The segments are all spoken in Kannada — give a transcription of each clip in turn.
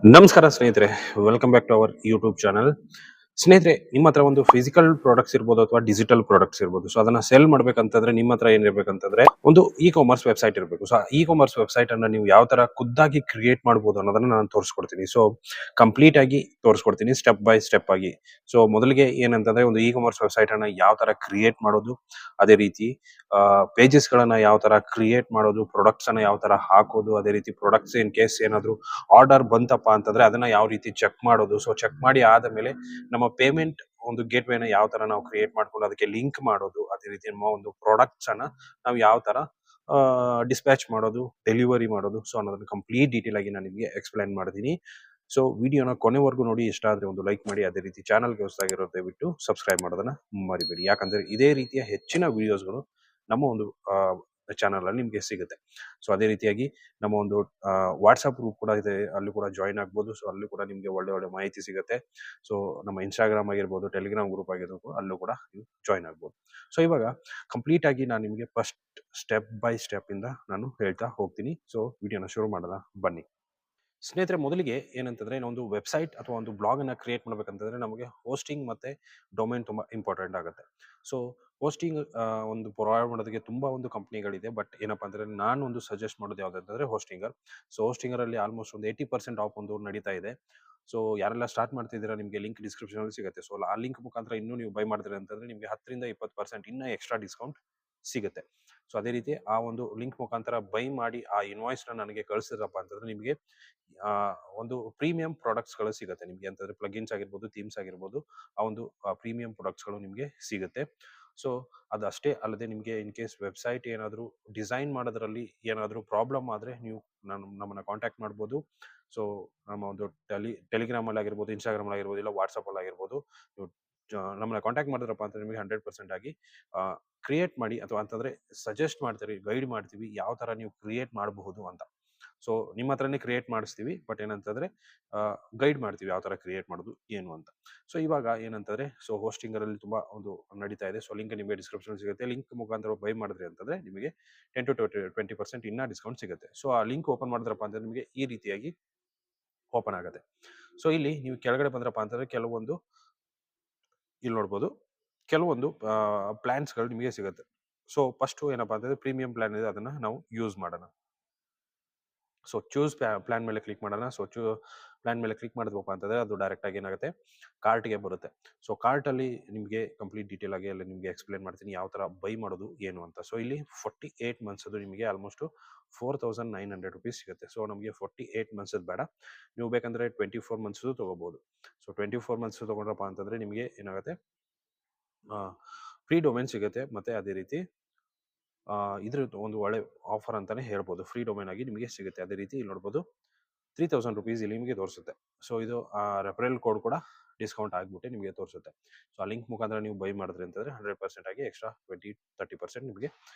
ನಮಸ್ಕಾರ ಸ್ನೇಹಿತರೆ, welcome back to our YouTube channel. ಸ್ನೇಹಿತರೆ, ನಿಮ್ಮ ಹತ್ರ ಒಂದು ಫಿಸಿಕಲ್ ಪ್ರಾಡಕ್ಟ್ಸ್ ಇರ್ಬೋದು ಅಥವಾ ಡಿಜಿಟಲ್ ಪ್ರಾಡಕ್ಟ್ಸ್ ಇರ್ಬೋದು. ಸೊ ಅದನ್ನ ಸೇಲ್ ಮಾಡ್ಬೇಕಂತಂದ್ರೆ ನಿಮ್ಮ ಹತ್ರ ಏನಿರ್ಬೇಕಂತಂದ್ರೆ ಒಂದು ಇ ಕಾಮರ್ಸ್ ವೆಬ್ಸೈಟ್ ಇರಬೇಕು. ಸೊ ಇ ಕಾಮರ್ಸ್ ವೆಬ್ಸೈಟ್ ಅನ್ನ ನೀವು ಯಾವ ತರ ಖುದ್ದಾಗಿ ಕ್ರಿಯೇಟ್ ಮಾಡ್ಬೋದು ಅನ್ನೋದನ್ನ ನಾನು ತೋರಿಸ್ಕೊಡ್ತೀನಿ. ಸೊ ಕಂಪ್ಲೀಟ್ ಆಗಿ ತೋರಿಸ್ಕೊಡ್ತೀನಿ ಸ್ಟೆಪ್ ಬೈ ಸ್ಟೆಪ್ ಆಗಿ. ಸೊ ಮೊದಲಿಗೆ ಏನಂತಂದ್ರೆ ಒಂದು ಇ ಕಾಮರ್ಸ್ ವೆಬ್ಸೈಟ್ ಅನ್ನ ಯಾವ ತರ ಕ್ರಿಯೇಟ್ ಮಾಡೋದು, ಅದೇ ರೀತಿ ಪೇಜಸ್ ಗಳನ್ನ ಯಾವ ತರ ಕ್ರಿಯೇಟ್ ಮಾಡೋದು, ಪ್ರಾಡಕ್ಟ್ಸ್ ಅನ್ನ ಯಾವ ತರ ಹಾಕೋದು, ಅದೇ ರೀತಿ ಪ್ರಾಡಕ್ಟ್ಸ್ ಇನ್ ಕೇಸ್ ಏನಾದ್ರು ಆರ್ಡರ್ ಬಂತಪ್ಪ ಅಂತಂದ್ರೆ ಅದನ್ನ ಯಾವ ರೀತಿ ಚೆಕ್ ಮಾಡೋದು. ಸೊ ಚೆಕ್ ಮಾಡಿ ಆದ ಮೇಲೆ ನಮ್ಮ ಪೇಮೆಂಟ್ ಒಂದು ಗೇಟ್ ವೇನ ಯಾವ ತರ ನಾವು ಕ್ರಿಯೇಟ್ ಮಾಡ್ಕೊಂಡು ಅದಕ್ಕೆ ಲಿಂಕ್ ಮಾಡೋದು, ಅದೇ ರೀತಿ ನಮ್ಮ ಒಂದು ಪ್ರಾಡಕ್ಟ್ಸ್ ಅನ್ನ ನಾವು ಯಾವ ತರ ಡಿಸ್ಪ್ಯಾಚ್ ಮಾಡೋದು, ಡೆಲಿವರಿ ಮಾಡೋದು, ಸೊ ಅನ್ನೋದನ್ನ ಕಂಪ್ಲೀಟ್ ಡೀಟೇಲ್ ಆಗಿ ನಾನು ನಿಮಗೆ ಎಕ್ಸ್ಪ್ಲೈನ್ ಮಾಡ್ತೀನಿ. ಸೊ ವಿಡಿಯೋನ ಕೊನೆವರೆಗೂ ನೋಡಿ. ಇಷ್ಟ ಆದ್ರೆ ಒಂದು ಲೈಕ್ ಮಾಡಿ, ಅದೇ ರೀತಿ ಚಾನಲ್ಗೆ ಹೊಸದಾಗಿರೋ ದಯವಿಟ್ಟು ಸಬ್ಸ್ಕ್ರೈಬ್ ಮಾಡೋದನ್ನ ಮರಿಬೇಡಿ. ಯಾಕಂದ್ರೆ ಇದೇ ರೀತಿಯ ಹೆಚ್ಚಿನ ವಿಡಿಯೋಸ್ಗಳು ನಮ್ಮ ಒಂದು ಚಾನಲ್ ಅಲ್ಲಿ ನಿಮ್ಗೆ ಸಿಗುತ್ತೆ. ಸೊ ಅದೇ ರೀತಿಯಾಗಿ ನಮ್ಮ ಒಂದು ವಾಟ್ಸ್ಆಪ್ ಗ್ರೂಪ್ ಕೂಡ ಇದೆ, ಅಲ್ಲೂ ಕೂಡ ಜಾಯಿನ್ ಆಗ್ಬೋದು. ಸೊ ಅಲ್ಲೂ ಕೂಡ ನಿಮ್ಗೆ ಒಳ್ಳೆ ಒಳ್ಳೆ ಮಾಹಿತಿ ಸಿಗುತ್ತೆ. ಸೊ ನಮ್ಮ ಇನ್ಸ್ಟಾಗ್ರಾಮ್ ಆಗಿರ್ಬೋದು, ಟೆಲಿಗ್ರಾಮ್ ಗ್ರೂಪ್ ಆಗಿರ್ಬೋದು, ಅಲ್ಲೂ ಕೂಡ ನೀವು ಜಾಯಿನ್ ಆಗ್ಬೋದು. ಸೊ ಇವಾಗ ಕಂಪ್ಲೀಟ್ ಆಗಿ ನಾನು ನಿಮಗೆ ಫಸ್ಟ್ ಸ್ಟೆಪ್ ಬೈ ಸ್ಟೆಪ್ ಇಂದ ನಾನು ಹೇಳ್ತಾ ಹೋಗ್ತೀನಿ. ಸೊ ವಿಡಿಯೋನ ಶುರು ಮಾಡೋಣ ಬನ್ನಿ. ಸ್ನೇಹಿತರೆ, ಮೊದಲಿಗೆ ಏನಂತಂದ್ರೆ ಒಂದು ವೆಬ್ಸೈಟ್ ಅಥವಾ ಒಂದು ಬ್ಲಾಗ್ ಅನ್ನ ಕ್ರಿಯೇಟ್ ಮಾಡ್ಬೇಕಂತಂದ್ರೆ ನಮಗೆ ಹೋಸ್ಟಿಂಗ್ ಮತ್ತೆ ಡೊಮೈನ್ ತುಂಬಾ ಇಂಪಾರ್ಟೆಂಟ್ ಆಗುತ್ತೆ. ಸೊ ಹೋಸ್ಟಿಂಗ್ ಒಂದು ಪ್ರೊವೈಡ್ ಮಾಡೋದಕ್ಕೆ ತುಂಬಾ ಒಂದು ಕಂಪ್ನಿಗಳಿದೆ. ಬಟ್ ಏನಪ್ಪಾ ಅಂದ್ರೆ ನಾನು ಒಂದು ಸಜೆಸ್ಟ್ ಮಾಡೋದು ಯಾವ್ದಂತಂದ್ರೆ ಹೋಸ್ಟಿಂಗರ್. ಸೊ ಹೋಸ್ಟಿಂಗರ್ ಅಲ್ಲಿ ಆಲ್ಮೋಸ್ಟ್ ಒಂದು 80% ಆಫ್ ಒಂದು ನಡೀತಾ ಇದೆ. ಸೊ ಯಾರೆಲ್ಲ ಸ್ಟಾರ್ಟ್ ಮಾಡ್ತಿದ್ದೀರಾ ನಿಮಗೆ ಲಿಂಕ್ ಡಿಸ್ಕ್ರಿಪ್ಷನ್ ಅಲ್ಲಿ ಸಿಗುತ್ತೆ. ಸೊ ಆ ಲಿಂಕ್ ಮುಖಾಂತರ ಇನ್ನೂ ನೀವು ಬೈ ಮಾಡಿದ್ರೆ ಅಂತಂದ್ರೆ ನಿಮಗೆ 10ರಿಂದ 20% ಇನ್ನ ಎಕ್ಸ್ಟ್ರಾ ಡಿಸ್ಕೌಂಟ್ ಸಿಗುತ್ತೆ. ಸೊ ಅದೇ ರೀತಿ ಆ ಒಂದು ಲಿಂಕ್ ಮುಖಾಂತರ ಬೈ ಮಾಡಿ ಆ ಇನ್ವಾಯ್ಸ್ ನ ನನಗೆ ಕಳಿಸಿದ್ರಪ್ಪ ಅಂತಂದ್ರೆ ನಿಮಗೆ ಒಂದು ಪ್ರೀಮಿಯಂ ಪ್ರಾಡಕ್ಟ್ಸ್ ಗಳು ಸಿಗುತ್ತೆ ನಿಮಗೆ. ಅಂತಂದ್ರೆ ಪ್ಲಗಿನ್ಸ್ ಆಗಿರ್ಬೋದು, ಥೀಮ್ಸ್ ಆಗಿರ್ಬೋದು, ಆ ಒಂದು ಪ್ರೀಮಿಯಂ ಪ್ರಾಡಕ್ಟ್ಸ್ ಗಳು ನಿಮಗೆ ಸಿಗುತ್ತೆ. ಸೊ ಅದಷ್ಟೇ ಅಲ್ಲದೆ ನಿಮಗೆ ಇನ್ ಕೇಸ್ ವೆಬ್ಸೈಟ್ ಏನಾದರೂ ಡಿಸೈನ್ ಮಾಡೋದ್ರಲ್ಲಿ ಏನಾದರೂ ಪ್ರಾಬ್ಲಮ್ ಆದ್ರೆ ನೀವು ನಮ್ಮನ್ನ ಕಾಂಟ್ಯಾಕ್ಟ್ ಮಾಡ್ಬೋದು. ಸೊ ನಮ್ಮ ಒಂದು ಟೆಲಿಗ್ರಾಮ್ ಅಲ್ಲಿ ಆಗಿರ್ಬೋದು, ಇನ್ಸ್ಟಾಗ್ರಾಮ್ ಅಲ್ಲಿ ಆಗಿರ್ಬೋದು, ಇಲ್ಲ ವಾಟ್ಸಪ್ ಅಲ್ಲಿ ಆಗಿರ್ಬೋದು, ನೀವು ನಮ್ಮನ್ನ ಕಾಂಟ್ಯಾಕ್ಟ್ ಮಾಡಿದ್ರಪ್ಪ ಅಂತ ನಿಮಗೆ 100% ಆಗಿ ಕ್ರಿಯೇಟ್ ಮಾಡಿ ಅಥವಾ ಅಂತಂದ್ರೆ ಸಜೆಸ್ಟ್ ಮಾಡ್ತೀವಿ, ಗೈಡ್ ಮಾಡ್ತೀವಿ ಯಾವ ತರ ನೀವು ಕ್ರಿಯೇಟ್ ಮಾಡಬಹುದು ಅಂತ. ಸೊ ನಿಮ್ಮ ಹತ್ರನೇ ಕ್ರಿಯೇಟ್ ಮಾಡಿಸ್ತೀವಿ, ಬಟ್ ಏನಂತಂದ್ರೆ ಗೈಡ್ ಮಾಡ್ತೀವಿ ಯಾವ ತರ ಕ್ರಿಯೇಟ್ ಮಾಡೋದು ಏನು ಅಂತ. ಸೊ ಇವಾಗ ಏನಂತಂದ್ರೆ ಸೊ ಹೋಸ್ಟಿಂಗರ್ ಅಲ್ಲಿ ತುಂಬಾ ಒಂದು ನಡೀತಾ ಇದೆ. ಸೊ ಲಿಂಕ್ ನಿಮಗೆ ಡಿಸ್ಕ್ರಿಪ್ಷನ್ ಸಿಗುತ್ತೆ. ಲಿಂಕ್ ಮುಖಾಂತರ ಬೈ ಮಾಡಿದ್ರಿ ಅಂತಂದ್ರೆ ನಿಮಗೆ 10 to 20% ಇನ್ನ ಡಿಸ್ಕೌಂಟ್ ಸಿಗುತ್ತೆ. ಸೊ ಆ ಲಿಂಕ್ ಓಪನ್ ಮಾಡಿದ್ರಪ್ಪ ಅಂತಂದ್ರೆ ನಿಮಗೆ ಈ ರೀತಿಯಾಗಿ ಓಪನ್ ಆಗುತ್ತೆ. ಸೊ ಇಲ್ಲಿ ನೀವು ಕೆಳಗಡೆ ಬಂದ್ರಪ್ಪ ಅಂತಂದ್ರೆ ಕೆಲವೊಂದು ಇಲ್ಲಿ ನೋಡ್ಬೋದು, ಕೆಲವೊಂದು ಪ್ಲಾನ್ಸ್ಗಳು ನಿಮಗೆ ಸಿಗುತ್ತೆ. ಸೊ ಫಸ್ಟ್ ಏನಪ್ಪಾ ಅಂತಂದ್ರೆ ಪ್ರೀಮಿಯಂ ಪ್ಲಾನ್ ಇದೆ, ಅದನ್ನ ನಾವು ಯೂಸ್ ಮಾಡೋಣ. ಸೊ ಚೂಸ್ ಪ್ಲಾನ್ ಮೇಲೆ ಕ್ಲಿಕ್ ಮಾಡೋಣ. ಸೊ ಪ್ಲಾನ್ ಮೇಲೆ ಕ್ಲಿಕ್ ಮಾಡಿದ್ವಪ್ಪ ಅಂತಂದ್ರೆ ಅದು ಡೈರೆಕ್ಟ್ ಆಗಿ ಏನಾಗುತ್ತೆ, ಕಾರ್ಟ್ಗೆ ಬರುತ್ತೆ. ಸೊ ಕಾರ್ಟ್ ಅಲ್ಲಿ ನಿಮಗೆ ಕಂಪ್ಲೀಟ್ ಡೀಟೇಲ್ ಆಗಿ ಅಲ್ಲಿ ನಿಮಗೆ ಎಕ್ಸ್ಪ್ಲೇನ್ ಮಾಡ್ತೀನಿ ಯಾವ ತರ ಬೈ ಮಾಡೋದು ಏನು ಅಂತ. ಸೊ ಇಲ್ಲಿ 48 ಮಂತ್ಸ್ ಅದು ನಿಮಗೆ ಆಲ್ಮೋಸ್ಟ್ 4900 rupees ಸಿಗುತ್ತೆ. ಸೊ ನಮಗೆ 48 ಮಂತ್ಸ್ ಬೇಡ, ನೀವು ಬೇಕಂದ್ರೆ 24 ಮಂತ್ಸ್ ತಗೋಬಹುದು. ಸೊ 24 ಮಂತ್ಸ್ ತಗೊಂಡ್ರಪ್ಪ ಅಂತಂದ್ರೆ ನಿಮಗೆ ಏನಾಗುತ್ತೆ, ಫ್ರೀ ಡೊಮೈನ್ ಸಿಗುತ್ತೆ. ಮತ್ತೆ ಅದೇ ರೀತಿ ಇದ್ರ ಒಂದು ಒಳ್ಳೆ ಆಫರ್ ಅಂತಾನೆ ಹೇಳ್ಬೋದು. ಫ್ರೀ ಡೊಮೈನ್ ಆಗಿ ನಿಮಗೆ ಸಿಗುತ್ತೆ. ಅದೇ ರೀತಿ ಇಲ್ಲಿ ನೋಡ್ಬೋದು 3000 rupees ಇಲ್ಲಿ ನಿಮಗೆ ತೋರಿಸುತ್ತೆ. ಸೊ ಇದು ರೆಫರಲ್ ಕೋಡ್ ಕೂಡ ಡಿಸ್ಕೌಂಟ್ ಆಗ್ಬಿಟ್ಟು ನಿಮಗೆ ತೋರಿಸುತ್ತೆ. ಸೊ ಆ ಲಿಂಕ್ ಮುಖಾಂತರ ನೀವು ಬೈ ಮಾಡಿದ್ರಿ ಅಂತಂದ್ರೆ 100% ಆಗಿ ಎಕ್ಸ್ಟ್ರಾ 20-30% ನಿಮಗೆ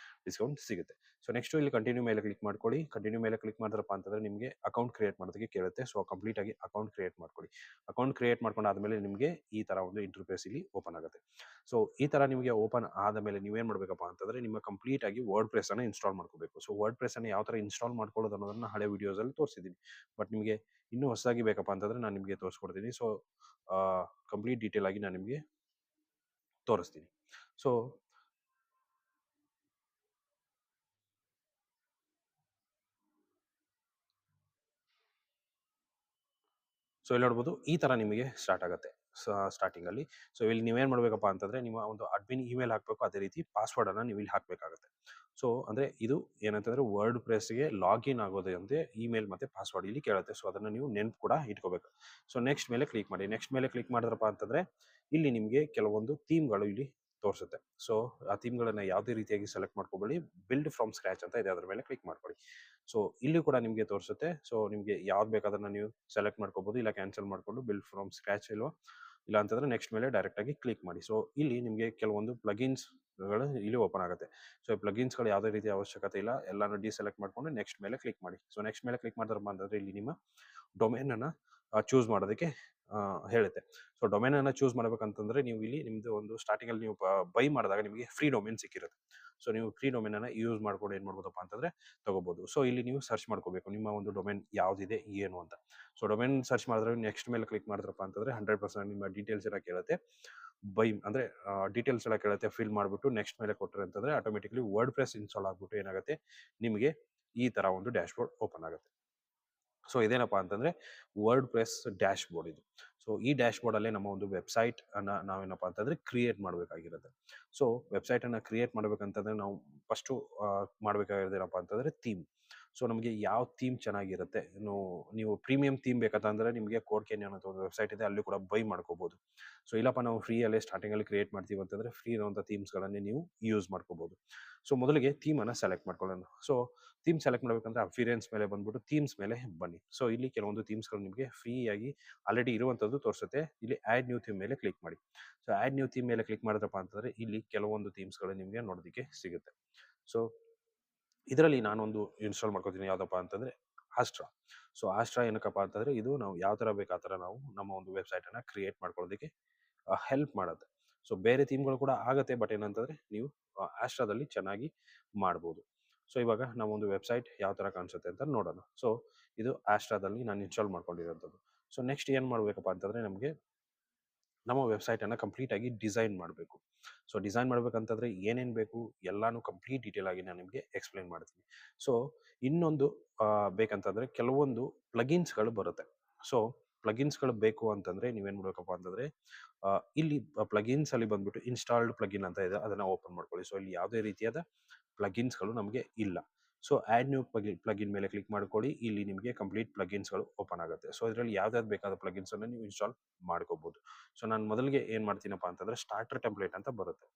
ಡಿಸ್ಕೌಂಟ್ ಸಿಗುತ್ತೆ. ಸೊ ನೆಕ್ಸ್ಟ್ ಇಲ್ಲಿ ಕಂಟಿನ್ಯೂ ಮೇಲೆ ಕ್ಲಿಕ್ ಮಾಡ್ಕೊಳ್ಳಿ. ಕಂಟಿನ್ಯೂ ಮೇಲೆ ಕ್ಲಿಕ್ ಮಾಡಿದ್ರಪ್ಪ ಅಂತಂದ್ರೆ ನಿಮಗೆ ಅಕೌಂಟ್ ಕ್ರಿಯೇಟ್ ಮಾಡೋದಕ್ಕೆ ಕೇಳುತ್ತೆ. ಸೊ ಕಂಪ್ಲೀಟ್ ಆಗಿ ಅಕೌಂಟ್ ಕ್ರಿಯೇಟ್ ಮಾಡ್ಕೊಳ್ಳಿ. ಅಕೌಂಟ್ ಕ್ರಿಯೇಟ್ ಮಾಡ್ಕೊಂಡಾದ್ಮೇಲೆ ನಿಮಗೆ ಈ ತರ ಒಂದು ಇಂಟರ್ಫೇಸ್ ಇಲ್ಲಿ ಓಪನ್ ಆಗುತ್ತೆ. ಸೊ ಈ ತರ ನಿಮಗೆ ಓಪನ್ ಆದ ಮೇಲೆ ನೀವೇನ್ ಮಾಡ್ಬೇಕಪ್ಪ ಅಂತಂದ್ರೆ ನಿಮ್ಮ ಕಂಪ್ಲೀಟ್ ಆಗಿ ವರ್ಡ್ ಪ್ರೆಸ್ ಅನ್ನ ಇನ್ಸ್ಟಾಲ್ ಮಾಡ್ಕೋಬೇಕು. ಸೊ ವರ್ಡ್ ಪ್ರೆಸ್ ಅನ್ನ ಯಾವ ತರ ಇನ್ಸ್ಟಾಲ್ ಮಾಡ್ಕೊಳ್ಳೋದು ಅನ್ನೋದನ್ನ ಹಳೆ ವಿಡಿಯೋಸ್ ಅಲ್ಲಿ ತೋರಿಸಿದ್ದೀನಿ. ಬಟ್ ನಿಮಗೆ ಇನ್ನೂ ಹೊಸದಾಗಿ ಬೇಕಪ್ಪ ಅಂತಂದ್ರೆ ನಾನು ನಿಮಗೆ ತೋರಿಸ್ಕೊಡ್ತೀನಿ. ಸೊ ಕಂಪ್ಲೀಟ್ ಡೀಟೇಲ್ ಆಗಿ ನಾನು ನಿಮಗೆ ತೋರಿಸ್ತೀನಿ. ಸೊ ಇಲ್ಲಿ ನೋಡ್ಬೋದು ಈ ತರ ನಿಮಗೆ ಸ್ಟಾರ್ಟ್ ಆಗುತ್ತೆ ಸ್ಟಾರ್ಟಿಂಗ್ ಅಲ್ಲಿ. ಸೊ ಇಲ್ಲಿ ನೀವೇನ್ ಮಾಡ್ಬೇಕಪ್ಪ ಅಂತಂದ್ರೆ ನಿಮ್ಮ ಒಂದು ಅಡ್ಮಿನ್ ಇಮೇಲ್ ಹಾಕ್ಬೇಕು, ಅದೇ ರೀತಿ ಪಾಸ್ವರ್ಡ್ ಅನ್ನ ನೀವು ಇಲ್ಲಿ ಹಾಕ್ಬೇಕಾಗುತ್ತೆ. ಸೊ ಅಂದ್ರೆ ಇದು ಏನಂತಂದ್ರೆ ವರ್ಡ್ ಪ್ರೆಸ್ಗೆ ಲಾಗಿನ್ ಆಗೋದಂತೆ ಇಮೇಲ್ ಮತ್ತೆ ಪಾಸ್ವರ್ಡ್ ಇಲ್ಲಿ ಕೇಳುತ್ತೆ. ಸೊ ಅದನ್ನ ನೀವು ನೆನ್ಪು ಕೂಡ ಇಟ್ಕೋಬೇಕು. ಸೊ ನೆಕ್ಸ್ಟ್ ಮೇಲೆ ಕ್ಲಿಕ್ ಮಾಡಿ. ನೆಕ್ಸ್ಟ್ ಮೇಲೆ ಕ್ಲಿಕ್ ಮಾಡಿದ್ರಪ್ಪ ಅಂತಂದ್ರೆ ಇಲ್ಲಿ ನಿಮಗೆ ಕೆಲವೊಂದು ಥೀಮ್ಗಳು ಇಲ್ಲಿ ತೋರಿಸುತ್ತೆ. ಸೊ ಆ ಥೀಮ್ಗಳನ್ನ ಯಾವುದೇ ರೀತಿಯಾಗಿ ಸೆಲೆಕ್ಟ್ ಮಾಡ್ಕೋಬೇಡಿ, ಬಿಲ್ಡ್ ಫ್ರಮ್ ಸ್ಕ್ರಾಚ್ ಅಂತ ಇದೆ, ಅದ್ರ ಮೇಲೆ ಕ್ಲಿಕ್ ಮಾಡ್ಕೊಳ್ಳಿ. ಸೊ ಇಲ್ಲಿ ಕೂಡ ನಿಮಗೆ ತೋರಿಸುತ್ತೆ. ಸೊ ನಿಮಗೆ ಯಾವ್ದು ಬೇಕಾದನ್ನ ನೀವು ಸೆಲೆಕ್ಟ್ ಮಾಡ್ಕೋಬಹುದು, ಇಲ್ಲ ಕ್ಯಾನ್ಸಲ್ ಮಾಡ್ಕೊಂಡು ಬಿಲ್ಡ್ ಫ್ರಮ್ ಸ್ಕ್ರಾಚ್ ಇಲ್ವಾ, ಇಲ್ಲ ಅಂತಂದ್ರೆ ನೆಕ್ಸ್ಟ್ ಮೇಲೆ ಡೈರೆಕ್ಟ್ ಆಗಿ ಕ್ಲಿಕ್ ಮಾಡಿ. ಸೊ ಇಲ್ಲಿ ನಿಮಗೆ ಕೆಲವೊಂದು ಪ್ಲಗಿನ್ಸ್ ಗಳು ಇಲ್ಲಿ ಓಪನ್ ಆಗುತ್ತೆ. ಸೊ ಪ್ಲಗಿನ್ಸ್ ಗಳು ಯಾವುದೇ ರೀತಿಯ ಅವಶ್ಯಕತೆ ಇಲ್ಲ, ಎಲ್ಲಾನು ಡಿಸೆಲೆಕ್ಟ್ ಮಾಡ್ಕೊಂಡು ನೆಕ್ಸ್ಟ್ ಮೇಲೆ ಕ್ಲಿಕ್ ಮಾಡಿ. ಸೊ ನೆಕ್ಸ್ಟ್ ಮೇಲೆ ಕ್ಲಿಕ್ ಮಾಡಿದ್ರಪ್ಪ ಅಂತಂದ್ರೆ ಇಲ್ಲಿ ನಿಮ್ಮ ಡೊಮೇನ್ ಅನ್ನ ಚೂಸ್ ಮಾಡೋದಕ್ಕೆ ಹೇಳುತ್ತೆ. ಸೊ ಡೊಮೇನ್ ಅನ್ನ ಚೂಸ್ ಮಾಡ್ಬೇಕಂತಂದ್ರೆ ನೀವು ಇಲ್ಲಿ ನಿಮ್ದು ಒಂದು ಸ್ಟಾರ್ಟಿಂಗ್ ಅಲ್ಲಿ ನೀವು ಬೈ ಮಾಡಿದಾಗ ನಿಮಗೆ ಫ್ರೀ ಡೊಮೇನ್ ಸಿಕ್ಕಿರುತ್ತೆ. ಸೊ ನೀವು ಫ್ರೀ ಡೊಮೇನ್ ಅನ್ನ ಯೂಸ್ ಮಾಡ್ಕೊಂಡು ಏನ್ ಮಾಡ್ಬೋದಪ್ಪ ಅಂತಂದ್ರೆ ತಗೋಬಹುದು. ಸೊ ಇಲ್ಲಿ ನೀವು ಸರ್ಚ್ ಮಾಡ್ಕೋಬೇಕು ನಿಮ್ಮ ಒಂದು ಡೊಮೇನ್ ಯಾವ್ದಿದೆ ಏನು ಅಂತ. ಸೊ ಡೊಮೇನ್ ಸರ್ಚ್ ಮಾಡಿದ್ರೆ ನೆಕ್ಸ್ಟ್ ಮೇಲೆ ಕ್ಲಿಕ್ ಮಾಡಿದ್ರಪ್ಪ ಅಂತಂದ್ರೆ 100% ನಿಮ್ಮ ಡೀಟೇಲ್ಸ್ ಎಲ್ಲ ಕೇಳುತ್ತೆ. ಬೈ ಅಂದ್ರೆ ಡೀಟೇಲ್ಸ್ ಎಲ್ಲ ಕೇಳುತ್ತೆ, ಫಿಲ್ ಮಾಡ್ಬಿಟ್ಟು ನೆಕ್ಸ್ಟ್ ಮೇಲೆ ಕೊಟ್ಟರೆ ಅಂತಂದ್ರೆ ಆಟೋಮೆಟಿಕ್ಲಿ ವರ್ಡ್ ಪ್ರೆಸ್ ಇನ್ಸ್ಟಾಲ್ ಆಗ್ಬಿಟ್ಟು ಏನಾಗುತ್ತೆ ನಿಮಗೆ ಈ ತರ ಒಂದು ಡ್ಯಾಶ್ ಬೋರ್ಡ್ ಓಪನ್ ಆಗುತ್ತೆ. ಸೊ ಇದೇನಪ್ಪಾ ಅಂತಂದ್ರೆ ವರ್ಡ್ ಪ್ರೆಸ್ ಡ್ಯಾಶ್ ಬೋರ್ಡ್ ಇದು. ಸೊ ಈ ಡ್ಯಾಶ್ ಬೋರ್ಡ್ ಅಲ್ಲೇ ನಮ್ಮ ಒಂದು ವೆಬ್ಸೈಟ್ ಅನ್ನ ನಾವೇನಪ್ಪಾ ಅಂತಂದ್ರೆ ಕ್ರಿಯೇಟ್ ಮಾಡಬೇಕಾಗಿರುತ್ತೆ. ಸೊ ವೆಬ್ಸೈಟ್ ಅನ್ನ ಕ್ರಿಯೇಟ್ ಮಾಡ್ಬೇಕಂತಂದ್ರೆ ನಾವು ಫಸ್ಟ್ ಮಾಡ್ಬೇಕಾಗಿರೋದೇನಪ್ಪಾ ಅಂತಂದ್ರೆ ಥೀಮ್. ಸೊ ನಮಗೆ ಯಾವ ಥೀಮ್ ಚೆನ್ನಾಗಿರುತ್ತೆ, ನೀವು ಪ್ರೀಮಿಯಂ ಥೀಮ್ ಬೇಕಂತಂದ್ರೆ ನಿಮಗೆ ಕೋಡ್ ಕ್ಯಾನಿಯನ್ ಅಂತ ಒಂದು ವೆಬ್ಸೈಟ್ ಇದೆ, ಅಲ್ಲಿ ಕೂಡ ಬೈ ಮಾಡ್ಕೋಬಹುದು. ಸೊ ಇಲ್ಲಪ್ಪ ನಾವು ಫ್ರೀ ಅಲ್ಲೇ ಸ್ಟಾರ್ಟಿಂಗ್ ಅಲ್ಲಿ ಕ್ರಿಯೇಟ್ ಮಾಡ್ತೀವಿ ಅಂತಂದ್ರೆ ಫ್ರೀ ಇರುವಂತ ಥೀಮ್ಸ್ ಗಳನ್ನೇ ನೀವು ಯೂಸ್ ಮಾಡ್ಕೋಬಹುದು. ಸೊ ಮೊದಲಿಗೆ ಥೀಮ್ ಅನ್ನ ಸೆಲೆಕ್ಟ್ ಮಾಡ್ಕೊಳ್ಳೋಣ. ಸೊ ಥೀಮ್ ಸೆಲೆಕ್ಟ್ ಮಾಡ್ಬೇಕಂದ್ರೆ ಅಪಿಯರೆನ್ಸ್ ಮೇಲೆ ಬಂದ್ಬಿಟ್ಟು ಥೀಮ್ಸ್ ಮೇಲೆ ಬನ್ನಿ. ಸೊ ಇಲ್ಲಿ ಕೆಲವೊಂದು ಥೀಮ್ಸ್ ಗಳು ನಿಮಗೆ ಫ್ರೀ ಆಗಿ ಆಲ್ರೆಡಿ ಇರುವಂತದ್ದು ತೋರಿಸುತ್ತೆ. ಇಲ್ಲಿ ಆಡ್ ನ್ಯೂ ಥೀಮ್ ಮೇಲೆ ಕ್ಲಿಕ್ ಮಾಡಿ. ಸೊ ಆಡ್ ನ್ಯೂ ಥೀಮ್ ಮೇಲೆ ಕ್ಲಿಕ್ ಮಾಡಿದ್ರಪ್ಪ ಅಂತಂದ್ರೆ ಇಲ್ಲಿ ಕೆಲವೊಂದು ಥೀಮ್ಸ್ ಗಳು ನಿಮಗೆ ನೋಡೋದಕ್ಕೆ ಸಿಗುತ್ತೆ. ಸೊ ಇದರಲ್ಲಿ ನಾನೊಂದು ಇನ್ಸ್ಟಾಲ್ ಮಾಡ್ಕೋತೀನಿ, ಯಾವ್ದಪ್ಪ ಅಂತಂದ್ರೆ ಆಸ್ಟ್ರಾ. ಸೊ ಆಸ್ಟ್ರಾ ಏನಕ್ಕಪ್ಪ ಅಂತಂದ್ರೆ ಇದು ನಾವು ಯಾವ ತರ ಬೇಕು ಆ ತರ ನಾವು ನಮ್ಮ ಒಂದು ವೆಬ್ಸೈಟ್ ಅನ್ನ ಕ್ರಿಯೇಟ್ ಮಾಡ್ಕೊಳ್ಳೋದಕ್ಕೆ ಹೆಲ್ಪ್ ಮಾಡುತ್ತೆ. ಸೊ ಬೇರೆ ಥೀಮ್ಗಳು ಕೂಡ ಆಗತ್ತೆ, ಬಟ್ ಏನಂತಂದ್ರೆ ನೀವು ಆಸ್ಟ್ರಾದಲ್ಲಿ ಚೆನ್ನಾಗಿ ಮಾಡ್ಬೋದು. ಸೊ ಇವಾಗ ನಾವು ಒಂದು ವೆಬ್ಸೈಟ್ ಯಾವ ತರ ಕಾಣಿಸುತ್ತೆ ಅಂತ ನೋಡೋಣ. ಸೊ ಇದು ಆಸ್ಟ್ರಾದಲ್ಲಿ ನಾನು ಇನ್ಸ್ಟಾಲ್ ಮಾಡ್ಕೊಂಡಿರೋಂಥದ್ದು. ಸೊ ನೆಕ್ಸ್ಟ್ ಏನ್ ಮಾಡ್ಬೇಕಪ್ಪ ಅಂತಂದ್ರೆ ನಮಗೆ ನಮ್ಮ ವೆಬ್ಸೈಟ್ ಅನ್ನ ಕಂಪ್ಲೀಟ್ ಆಗಿ ಡಿಸೈನ್ ಮಾಡಬೇಕು. ಸೊ ಡಿಸೈನ್ ಮಾಡ್ಬೇಕಂತಂದ್ರೆ ಏನೇನ್ ಬೇಕು ಎಲ್ಲಾನು ಕಂಪ್ಲೀಟ್ ಡೀಟೇಲ್ ಆಗಿ ನಾನು ನಿಮಗೆ ಎಕ್ಸ್ಪ್ಲೈನ್ ಮಾಡ್ತೀನಿ. ಸೊ ಇನ್ನೊಂದು ಬೇಕಂತಂದ್ರೆ ಕೆಲವೊಂದು ಪ್ಲಗಿನ್ಸ್ ಗಳು ಬರುತ್ತೆ. ಸೊ ಪ್ಲಗಿನ್ಸ್ ಗಳು ಬೇಕು ಅಂತಂದ್ರೆ ನೀವೇನ್ ಮಾಡ್ಬೇಕಪ್ಪ ಅಂತಂದ್ರೆ ಇಲ್ಲಿ ಪ್ಲಗಿನ್ಸ್ ಅಲ್ಲಿ ಬಂದ್ಬಿಟ್ಟು ಇನ್ಸ್ಟಾಲ್ಡ್ ಪ್ಲಗಿನ್ ಅಂತ ಇದೆ, ಅದನ್ನ ಓಪನ್ ಮಾಡ್ಕೊಳ್ಳಿ. ಸೊ ಇಲ್ಲಿ ಯಾವುದೇ ರೀತಿಯಾದ ಪ್ಲಗಿನ್ಸ್ ಗಳು ನಮಗೆ ಇಲ್ಲ. ಸೊ ಆಡ್ ನ್ಯೂ ಪ್ಲಗಿನ್ ಮೇಲೆ ಕ್ಲಿಕ್ ಮಾಡ್ಕೊಳ್ಳಿ. ಇಲ್ಲಿ ನಿಮಗೆ ಕಂಪ್ಲೀಟ್ ಪ್ಲಗಿನ್ಸ್ ಗಳು ಓಪನ್ ಆಗುತ್ತೆ. ಸೊ ಇದರಲ್ಲಿ ಯಾವ್ದಾವ್ದು ಬೇಕಾದ ಪ್ಲಗಿನ್ಸ್ ಅನ್ನು ನೀವು ಇನ್ಸ್ಟಾಲ್ ಮಾಡ್ಕೋಬಹುದು. ಸೊ ನಾನು ಮೊದಲಿಗೆ ಏನ್ ಮಾಡ್ತೀನಪ್ಪ ಅಂತಂದ್ರೆ ಸ್ಟಾರ್ಟರ್ ಟೆಂಪ್ಲೇಟ್ ಅಂತ ಬರುತ್ತೆ.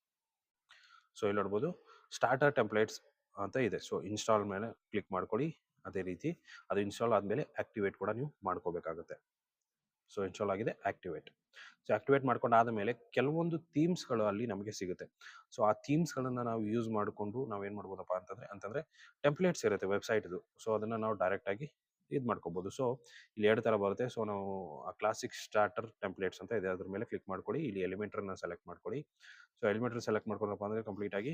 ಸೊ ಇಲ್ಲಿ ನೋಡ್ಬೋದು ಸ್ಟಾರ್ಟರ್ ಟೆಂಪ್ಲೇಟ್ಸ್ ಅಂತ ಇದೆ. ಸೊ ಇನ್ಸ್ಟಾಲ್ ಮೇಲೆ ಕ್ಲಿಕ್ ಮಾಡ್ಕೊಳ್ಳಿ. ಅದೇ ರೀತಿ ಅದು ಇನ್ಸ್ಟಾಲ್ ಆದ್ಮೇಲೆ ಆಕ್ಟಿವೇಟ್ ಕೂಡ ನೀವು ಮಾಡ್ಕೋಬೇಕಾಗುತ್ತೆ. ಸೊ ಇನ್ಸ್ಟಾಲ್ ಆಗಿದೆ, ಆಕ್ಟಿವೇಟ್. ಸೊ ಆಕ್ಟಿವೇಟ್ ಮಾಡ್ಕೊಂಡಾದ ಮೇಲೆ ಕೆಲವೊಂದು ಥೀಮ್ಸ್ ಗಳು ಅಲ್ಲಿ ನಮಗೆ ಸಿಗುತ್ತೆ. ಸೊ ಆ ಥೀಮ್ಸ್ ಗಳನ್ನ ನಾವು ಯೂಸ್ ಮಾಡಿಕೊಂಡು ನಾವೇನ್ ಮಾಡ್ಬೋದಪ್ಪ ಅಂತಂದ್ರೆ ಟೆಂಪ್ಲೇಟ್ಸ್ ಇರುತ್ತೆ ವೆಬ್ಸೈಟ್ ಇದು. ಸೊ ಅದನ್ನ ನಾವು ಡೈರೆಕ್ಟ್ ಆಗಿ ಇದ್ ಮಾಡ್ಕೋಬಹುದು. ಸೊ ಇಲ್ಲಿ ಎರಡು ತರ ಬರುತ್ತೆ. ಸೊ ನಾವು ಕ್ಲಾಸಿಕ್ ಸ್ಟಾರ್ಟರ್ ಟೆಂಪ್ಲೇಟ್ಸ್ ಅಂತ ಇದೆ, ಅದ್ರ ಮೇಲೆ ಕ್ಲಿಕ್ ಮಾಡ್ಕೊಳ್ಳಿ. ಇಲ್ಲಿ ಎಲಿಮೆಂಟರ್ ನ ಸೆಲೆಕ್ಟ್ ಮಾಡ್ಕೊಳ್ಳಿ. ಸೊ ಎಲಿಮೆಂಟರ್ ಸೆಲೆಕ್ಟ್ ಮಾಡ್ಕೊಂಡಪ್ಪ ಅಂದ್ರೆ ಕಂಪ್ಲೀಟ್ ಆಗಿ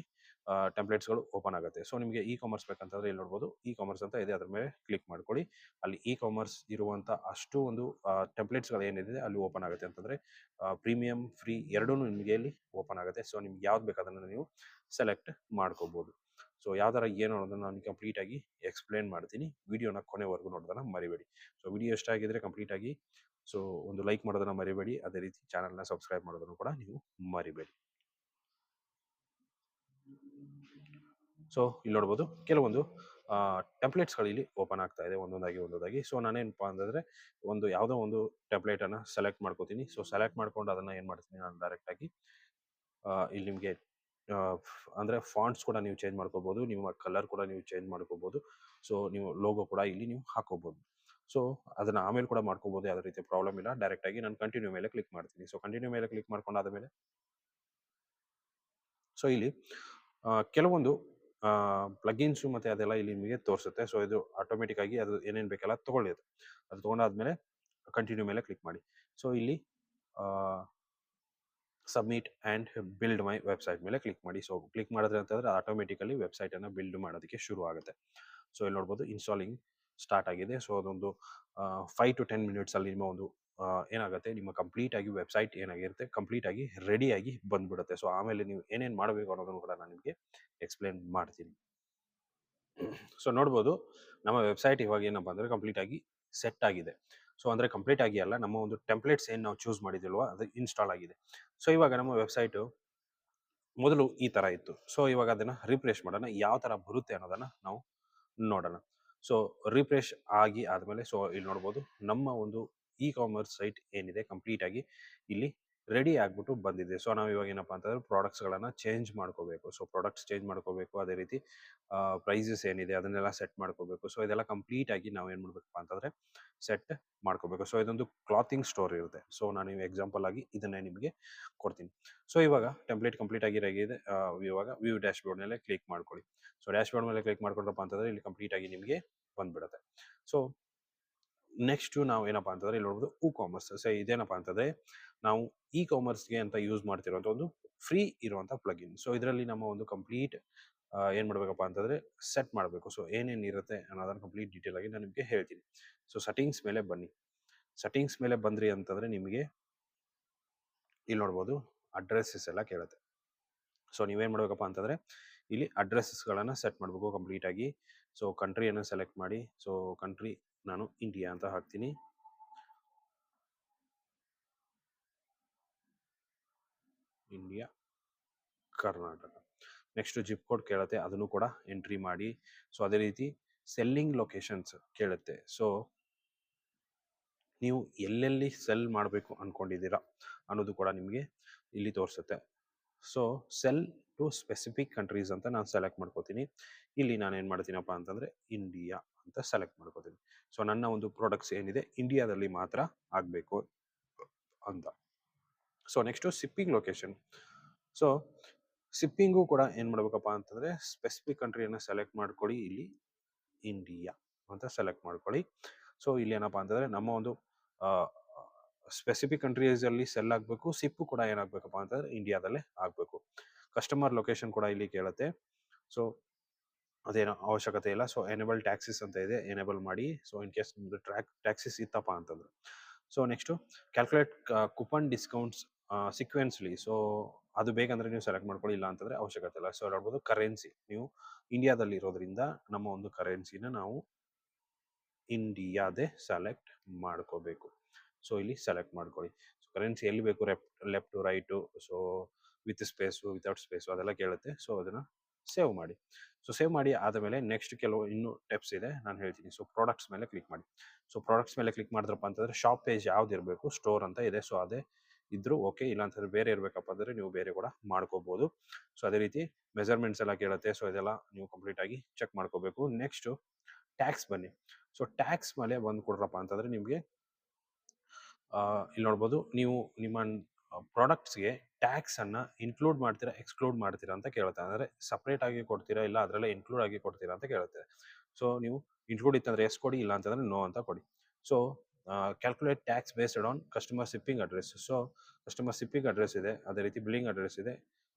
ಟೆಂಪ್ಲೇಟ್ಸ್ ಗಳು ಓಪನ್ ಆಗುತ್ತೆ. ಸೊ ನಿಮಗೆ ಇ ಕಾಮರ್ಸ್ ಬೇಕಂತಂದ್ರೆ ಇಲ್ಲಿ ನೋಡಬಹುದು ಇ ಕಾಮರ್ಸ್ ಅಂತ ಇದೆ, ಅದ್ರ ಮೇಲೆ ಕ್ಲಿಕ್ ಮಾಡ್ಕೊಳ್ಳಿ. ಅಲ್ಲಿ ಇ ಕಾಮರ್ಸ್ ಇರುವಂತ ಅಷ್ಟು ಒಂದು ಟೆಂಪ್ಲೇಟ್ಸ್ ಗಳು ಏನಿದೆ ಅಲ್ಲಿ ಓಪನ್ ಆಗುತ್ತೆ. ಅಂತಂದ್ರೆ ಪ್ರೀಮಿಯಂ ಫ್ರೀ ಎರಡೂ ನಿಮಗೆ ಇಲ್ಲಿ ಓಪನ್ ಆಗುತ್ತೆ. ಸೊ ನಿಮ್ಗೆ ಯಾವ್ದು ಬೇಕಾದನ್ನ ನೀವು ಸೆಲೆಕ್ಟ್ ಮಾಡ್ಕೋಬಹುದು. ಸೊ ಯಾವ ತರ ಏನು ಅನ್ನೋದನ್ನ ನಾನು ಕಂಪ್ಲೀಟ್ ಆಗಿ ಎಕ್ಸ್ಪ್ಲೇನ್ ಮಾಡ್ತೀನಿ. ವಿಡಿಯೋನ ಕೊನೆವರೆಗೂ ನೋಡೋದನ್ನ ಮರಿಬೇಡಿ. ಸೊ ವಿಡಿಯೋ ಇಷ್ಟ ಆಗಿದ್ರೆ ಕಂಪ್ಲೀಟ್ ಆಗಿ ಸೊ ಒಂದು ಲೈಕ್ ಮಾಡೋದನ್ನ ಮರಿಬೇಡಿ. ಅದೇ ರೀತಿ ಚಾನಲ್ನ ಸಬ್ಸ್ಕ್ರೈಬ್ ಮಾಡೋದನ್ನು ಕೂಡ ನೀವು ಮರಿಬೇಡಿ. ಸೊ ಇಲ್ಲಿ ನೋಡ್ಬೋದು ಕೆಲವೊಂದು ಟೆಂಪ್ಲೇಟ್ಸ್ ಗಳು ಇಲ್ಲಿ ಓಪನ್ ಆಗ್ತಾ ಇದೆ ಒಂದೊಂದಾಗಿ. ಸೊ ನಾನೇನಪ್ಪಾ ಅಂತಂದ್ರೆ ಯಾವುದೋ ಒಂದು ಟೆಂಪ್ಲೇಟ್ ಅನ್ನ ಸೆಲೆಕ್ಟ್ ಮಾಡ್ಕೋತೀನಿ. ಸೊ ಸೆಲೆಕ್ಟ್ ಮಾಡ್ಕೊಂಡು ಅದನ್ನ ಏನ್ ಮಾಡ್ತೀನಿ ನಾನು ಡೈರೆಕ್ಟ್ ಆಗಿ ಇಲ್ಲಿ ನಿಮಗೆ ಅಂದ್ರೆ ಫಾಂಟ್ಸ್ ಕೂಡ ನೀವು ಚೇಂಜ್ ಮಾಡ್ಕೋಬಹುದು, ನಿಮ್ಮ ಕಲರ್ ಕೂಡ ನೀವು ಚೇಂಜ್ ಮಾಡ್ಕೋಬಹುದು. ಸೊ ನೀವು ಲೋಗೋ ಕೂಡ ಇಲ್ಲಿ ನೀವು ಹಾಕೋಬಹುದು. ಸೊ ಅದನ್ನ ಆಮೇಲೆ ಕೂಡ ಮಾಡ್ಕೋಬಹುದು, ಯಾವುದೇ ರೀತಿ ಪ್ರಾಬ್ಲಮ್ ಇಲ್ಲ. ಡೈರೆಕ್ಟ್ ಆಗಿ ನಾನು ಕಂಟಿನ್ಯೂ ಮೇಲೆ ಕ್ಲಿಕ್ ಮಾಡ್ತೀನಿ. ಸೊ ಕಂಟಿನ್ಯೂ ಮೇಲೆ ಕ್ಲಿಕ್ ಮಾಡ್ಕೊಂಡಾದ ಮೇಲೆ ಸೊ ಇಲ್ಲಿ ಕೆಲವೊಂದು ಪ್ಲಗಿನ್ಸ್ ಮತ್ತೆ ಅದೆಲ್ಲ ಇಲ್ಲಿ ನಿಮಗೆ ತೋರಿಸುತ್ತೆ. ಸೊ ಇದು ಆಟೋಮೆಟಿಕ್ ಆಗಿ ಅದು ಏನೇನ್ ಬೇಕೆಲ್ಲ ತಗೊಳ್ಳಿ. ಅದು ತಗೊಂಡಾದ್ಮೇಲೆ ಕಂಟಿನ್ಯೂ ಮೇಲೆ ಕ್ಲಿಕ್ ಮಾಡಿ. ಸೊ ಇಲ್ಲಿ submit and build my website ಮೇಲೆ ಕ್ಲಿಕ್ ಮಾಡಿ. ಸೊ ಕ್ಲಿಕ್ ಮಾಡಿದ್ರೆ ಅಂತಂದ್ರೆ ಆಟೋಮೆಟಿಕಲಿ ವೆಬ್ಸೈಟ್ ಅನ್ನ ಬಿಲ್ಡ್ ಮಾಡೋದಕ್ಕೆ ಶುರು ಆಗುತ್ತೆ. ಸೊ ಇಲ್ಲಿ ನೋಡ್ಬೋದು ಇನ್ಸ್ಟಾಲಿಂಗ್ ಸ್ಟಾರ್ಟ್ ಆಗಿದೆ. ಸೊ ಅದೊಂದು 5 to 10 ಮಿನಿಟ್ಸ್ ಅಲ್ಲಿ ನಿಮ್ಮ ಒಂದು ಏನಾಗುತ್ತೆ ನಿಮ್ಮ ಕಂಪ್ಲೀಟ್ ಆಗಿ ವೆಬ್ಸೈಟ್ ಏನಾಗಿರುತ್ತೆ ಕಂಪ್ಲೀಟ್ ಆಗಿ ರೆಡಿ ಆಗಿ ಬಂದ್ಬಿಡುತ್ತೆ. ಸೊ ಆಮೇಲೆ ನೀವು ಏನೇನ್ ಮಾಡಬೇಕು ಅನ್ನೋದನ್ನು ಕೂಡ ನಾನು ನಿಮಗೆ ಎಕ್ಸ್ಪ್ಲೇನ್ ಮಾಡ್ತೀನಿ. ಸೊ ನೋಡ್ಬೋದು ನಮ್ಮ ವೆಬ್ಸೈಟ್ ಇವಾಗ ಏನಪ್ಪಾ ಅಂದ್ರೆ ಕಂಪ್ಲೀಟ್ ಆಗಿ ಸೆಟ್ ಆಗಿದೆ. ಸೊ ಅಂದ್ರೆ ಕಂಪ್ಲೀಟ್ ಆಗಿ ಅಲ್ಲ, ನಮ್ಮ ಒಂದು ಟೆಂಪ್ಲೇಟ್ಸ್ ಏನ್ ನಾವು ಚೂಸ್ ಮಾಡಿದಿಲ್ವಾ ಅದು ಇನ್ಸ್ಟಾಲ್ ಆಗಿದೆ. ಸೊ ಇವಾಗ ನಮ್ಮ ವೆಬ್ಸೈಟ್ ಮೊದಲು ಈ ತರ ಇತ್ತು. ಸೊ ಇವಾಗ ಅದನ್ನ ರಿಫ್ರೆಶ್ ಮಾಡೋಣ, ಯಾವ ತರ ಬರುತ್ತೆ ಅನ್ನೋದನ್ನ ನಾವು ನೋಡೋಣ. ಸೊ ರಿಫ್ರೆಶ್ ಆಗಿ ಆದ್ಮೇಲೆ ಸೊ ಇಲ್ಲಿ ನೋಡ್ಬೋದು ನಮ್ಮ ಒಂದು ಇ ಕಾಮರ್ಸ್ ಸೈಟ್ ಏನಿದೆ ಕಂಪ್ಲೀಟ್ ಆಗಿ ಇಲ್ಲಿ ರೆಡಿ ಆಗ್ಬಿಟ್ಟು ಬಂದಿದೆ. ಸೊ ನಾವು ಇವಾಗ ಏನಪ್ಪಾ ಅಂತಂದ್ರೆ ಪ್ರಾಡಕ್ಟ್ಸ್ ಗಳನ್ನ ಚೇಂಜ್ ಮಾಡ್ಕೋಬೇಕು. ಸೊ ಪ್ರಾಡಕ್ಟ್ಸ್ ಚೇಂಜ್ ಮಾಡ್ಕೋಬೇಕು, ಅದೇ ರೀತಿ ಪ್ರೈಸಸ್ ಏನಿದೆ ಅದನ್ನೆಲ್ಲ ಸೆಟ್ ಮಾಡ್ಕೋಬೇಕು. ಸೊ ಇದೆಲ್ಲ ಕಂಪ್ಲೀಟ್ ಆಗಿ ನಾವು ಏನ್ ಮಾಡ್ಬೇಕಪ್ಪ ಅಂತಂದ್ರೆ ಸೆಟ್ ಮಾಡ್ಕೋಬೇಕು. ಸೊ ಇದೊಂದು ಕ್ಲಾತಿಂಗ್ ಸ್ಟೋರ್ ಇರುತ್ತೆ. ಸೊ ನಾನು ಎಕ್ಸಾಂಪಲ್ ಆಗಿ ಇದನ್ನೇ ನಿಮಗೆ ಕೊಡ್ತೀನಿ. ಸೊ ಇವಾಗ ಟೆಂಪ್ಲೇಟ್ ಕಂಪ್ಲೀಟ್ ಆಗಿ ಆಗಿದೆ. ಇವಾಗ ವ್ಯೂ ಡ್ಯಾಶ್ ಬೋರ್ಡ್ ಮೇಲೆ ಕ್ಲಿಕ್ ಮಾಡ್ಕೊಳ್ಳಿ. ಸೊ ಡ್ಯಾಶ್ ಬೋರ್ಡ್ ಮೇಲೆ ಕ್ಲಿಕ್ ಮಾಡ್ಕೊಂಡ್ರಪ್ಪ ಅಂತಂದ್ರೆ ಇಲ್ಲಿ ಕಂಪ್ಲೀಟ್ ಆಗಿ ನಿಮಗೆ ಬಂದ್ಬಿಡುತ್ತೆ. ಸೊ ನೆಕ್ಸ್ಟ್ ನಾವು ಏನಪ್ಪಾ ಅಂತಂದ್ರೆ ಇಲ್ಲಿ ನೋಡ್ಬೋದು ಕಾಮರ್ಸ್. ಸೊ ಇದೇನಪ್ಪಾ ಅಂತಂದ್ರೆ ನಾವು ಕಾಮರ್ಸ್ಗೆ ಅಂತ ಯೂಸ್ ಮಾಡ್ತಿರುವಂತ ಒಂದು ಫ್ರೀ ಇರುವಂತ ಪ್ಲಗಿನ್. ಸೊ ಇದರಲ್ಲಿ ನಮ್ಮ ಒಂದು ಕಂಪ್ಲೀಟ್ ಏನ್ ಮಾಡ್ಬೇಕಪ್ಪ ಅಂತಂದ್ರೆ ಸೆಟ್ ಮಾಡಬೇಕು. ಸೊ ಏನೇನ್ ಇರುತ್ತೆ ಅನ್ನೋದನ್ನ ಕಂಪ್ಲೀಟ್ ಡೀಟೇಲ್ ಆಗಿ ನಾನು ನಿಮಗೆ ಹೇಳ್ತೀನಿ. ಸೊ ಸೆಟ್ಟಿಂಗ್ಸ್ ಮೇಲೆ ಬನ್ನಿ. ಸೆಟ್ಟಿಂಗ್ಸ್ ಮೇಲೆ ಬಂದ್ರಿ ಅಂತಂದ್ರೆ ನಿಮಗೆ ಇಲ್ಲಿ ನೋಡ್ಬೋದು ಅಡ್ರೆಸ್ಸಸ್ ಎಲ್ಲ ಕೇಳುತ್ತೆ. ಸೊ ನೀವೇನ್ ಮಾಡ್ಬೇಕಪ್ಪ ಅಂತಂದ್ರೆ ಇಲ್ಲಿ ಅಡ್ರೆಸ್ಸ್ಗಳನ್ನ ಸೆಟ್ ಮಾಡಬೇಕು ಕಂಪ್ಲೀಟ್ ಆಗಿ. ಸೊ ಕಂಟ್ರಿಯನ್ನು ಸೆಲೆಕ್ಟ್ ಮಾಡಿ. ಸೊ ಕಂಟ್ರಿ ನಾನು ಇಂಡಿಯಾ ಅಂತ ಹಾಕ್ತೀನಿ. India, Karnataka. Next zip code ಕೇಳುತ್ತೆ, ಅದನ್ನು ಕೂಡ ಎಂಟ್ರಿ ಮಾಡಿ. ಸೊ ಅದೇ ರೀತಿ ಸೆಲ್ಲಿಂಗ್ ಲೊಕೇಶನ್ಸ್ ಕೇಳುತ್ತೆ. ಸೊ ನೀವು ಎಲ್ಲೆಲ್ಲಿ ಸೆಲ್ ಮಾಡಬೇಕು ಅನ್ಕೊಂಡಿದ್ದೀರಾ ಅನ್ನೋದು ಕೂಡ ನಿಮಗೆ ಇಲ್ಲಿ ತೋರಿಸುತ್ತೆ. So sell to specific countries ಅಂತ ನಾನು ಸೆಲೆಕ್ಟ್ ಮಾಡ್ಕೋತೀನಿ. ಇಲ್ಲಿ ನಾನು ಏನು ಮಾಡ್ತೀನಪ್ಪ ಅಂತಂದ್ರೆ ಇಂಡಿಯಾ ಅಂತ ಸೆಲೆಕ್ಟ್ ಮಾಡ್ಕೋತೀನಿ. ಸೊ ನನ್ನ ಒಂದು ಪ್ರಾಡಕ್ಟ್ಸ್ ಏನಿದೆ ಇಂಡಿಯಾದಲ್ಲಿ ಮಾತ್ರ ಆಗಬೇಕು ಅಂತ. So next shipping location. So shipping ಕೂಡ ಏನು ಮಾಡ್ಬೇಕಪ್ಪ ಅಂತಂದ್ರೆ ಸ್ಪೆಸಿಫಿಕ್ ಕಂಟ್ರಿಯನ್ನು ಸೆಲೆಕ್ಟ್ ಮಾಡ್ಕೊಳ್ಳಿ. ಇಲ್ಲಿ ಇಂಡಿಯಾ ಅಂತ ಸೆಲೆಕ್ಟ್ ಮಾಡ್ಕೊಳ್ಳಿ. ಸೊ ಇಲ್ಲಿ ಏನಪ್ಪಾ ಅಂತಂದ್ರೆ ನಮ್ಮ ಒಂದು ಸ್ಪೆಸಿಫಿಕ್ ಕಂಟ್ರೀಸ್ ಅಲ್ಲಿ ಸೆಲ್ ಆಗಬೇಕು. ಸಿಪ್ಪು ಕೂಡ ಏನಾಗಬೇಕಪ್ಪ ಅಂತಂದ್ರೆ ಇಂಡಿಯಾದಲ್ಲೇ ಆಗಬೇಕು. ಕಸ್ಟಮರ್ ಲೊಕೇಶನ್ ಕೂಡ ಇಲ್ಲಿ ಕೇಳುತ್ತೆ. ಸೊ ಅದೇನೋ ಅವಶ್ಯಕತೆ ಇಲ್ಲ. ಸೊ ಎನೇಬಲ್ ಟ್ಯಾಕ್ಸಿಸ್ ಅಂತ ಇದೆ, ಎನೇಬಲ್ ಮಾಡಿ. ಸೊ ಇನ್ ಕೇಸ್ ನಿಮ್ದು ಟ್ಯಾಕ್ಸಿಸ್ ಇತ್ತಪ್ಪ ಅಂತಂದ್ರೆ. So next calculate coupon discounts sequentially. So ಅದು ಬೇಕಂದ್ರೆ ನೀವು ಸೆಲೆಕ್ಟ್ ಮಾಡ್ಕೊಳ್ಳಿ, ಇಲ್ಲ ಅಂತಂದ್ರೆ ಅವಶ್ಯಕತೆ ಇಲ್ಲ. ಸೊ ನೋಡ್ಬೋದು ಕರೆನ್ಸಿ ನೀವು ಇಂಡಿಯಾದಲ್ಲಿ ಇರೋದ್ರಿಂದ ನಮ್ಮ ಒಂದು ಕರೆನ್ಸಿನ ನಾವು ಇಂಡಿಯಾದೇ ಸೆಲೆಕ್ಟ್ ಮಾಡ್ಕೋಬೇಕು. ಸೊ ಇಲ್ಲಿ ಸೆಲೆಕ್ಟ್ ಮಾಡ್ಕೊಳ್ಳಿ. ಸೊ ಕರೆನ್ಸಿ ಎಲ್ಲಿ ಬೇಕು, left to right, so with space without space ಅದೆಲ್ಲ ಕೇಳುತ್ತೆ. ಸೊ ಅದನ್ನ ಸೇವ್ ಮಾಡಿ. ಸೊ ಸೇವ್ ಮಾಡಿ ಆದಮೇಲೆ ನೆಕ್ಸ್ಟ್ ಕೆಲವು ಇನ್ನೂ ಟೆಪ್ಸ್ ಇದೆ, ನಾನು ಹೇಳ್ತೀನಿ. ಸೊ ಪ್ರಾಡಕ್ಟ್ಸ್ ಮೇಲೆ ಕ್ಲಿಕ್ ಮಾಡಿ. ಸೊ ಪ್ರಾಡಕ್ಟ್ಸ್ ಮೇಲೆ ಕ್ಲಿಕ್ ಮಾಡಿದ್ರಪ್ಪ ಅಂತಂದ್ರೆ ಶಾಪ್ ಪೇಜ್ ಯಾವ್ದು ಇರಬೇಕು, ಸ್ಟೋರ್ ಅಂತ ಇದೆ. ಸೊ ಅದೇ ಇದ್ರು ಓಕೆ, ಇಲ್ಲ ಅಂತಂದ್ರೆ ಬೇರೆ ಇರ್ಬೇಕಪ್ಪ ಅಂದ್ರೆ ನೀವು ಬೇರೆ ಕೂಡ ಮಾಡ್ಕೋಬಹುದು. ಸೊ ಅದೇ ರೀತಿ ಮೆಜರ್ಮೆಂಟ್ಸ್ ಎಲ್ಲ ಕೇಳುತ್ತೆ. ಸೊ ಇದೆಲ್ಲ ನೀವು ಕಂಪ್ಲೀಟ್ ಆಗಿ ಚೆಕ್ ಮಾಡ್ಕೋಬೇಕು. ನೆಕ್ಸ್ಟ್ ಟ್ಯಾಕ್ಸ್ ಬನ್ನಿ. ಸೊ ಟ್ಯಾಕ್ಸ್ ಮೇಲೆ ಬಂದು ಕೊಡ್ರಪ್ಪ ಅಂತಂದ್ರೆ ನಿಮಗೆ ಇಲ್ಲಿ ನೋಡ್ಬೋದು ನೀವು ನಿಮ್ಮ ಪ್ರಾಡಕ್ಟ್ಸ್ಗೆ ಟ್ಯಾಕ್ಸ್ ಅನ್ನ ಇನ್ಕ್ಲೂಡ್ ಮಾಡ್ತೀರಾ ಎಕ್ಸ್ಕ್ಲೂಡ್ ಮಾಡ್ತೀರಾ ಅಂತ ಕೇಳುತ್ತೆ. ಅಂದ್ರೆ ಸಪ್ರೇಟ್ ಆಗಿ ಕೊಡ್ತೀರಾ ಇಲ್ಲ ಅದರಲ್ಲೇ ಇನ್ಕ್ಲೂಡ್ ಆಗಿ ಕೊಡ್ತೀರಾ ಅಂತ ಕೇಳುತ್ತೆ. ಸೊ ನೀವು ಇನ್ಕ್ಲೂಡ್ ಇತ್ತಂದ್ರೆ ಎಸ್ ಕೊಡಿ, ಇಲ್ಲ ಅಂತಂದ್ರೆ ನೋ ಅಂತ ಕೊಡಿ. So calculate tax based on customer shipping address. So customer shipping address ಇದೆ, ಅದೇ ರೀತಿ ಬಿಲ್ಲಿಂಗ್ ಅಡ್ರೆಸ್ ಇದೆ.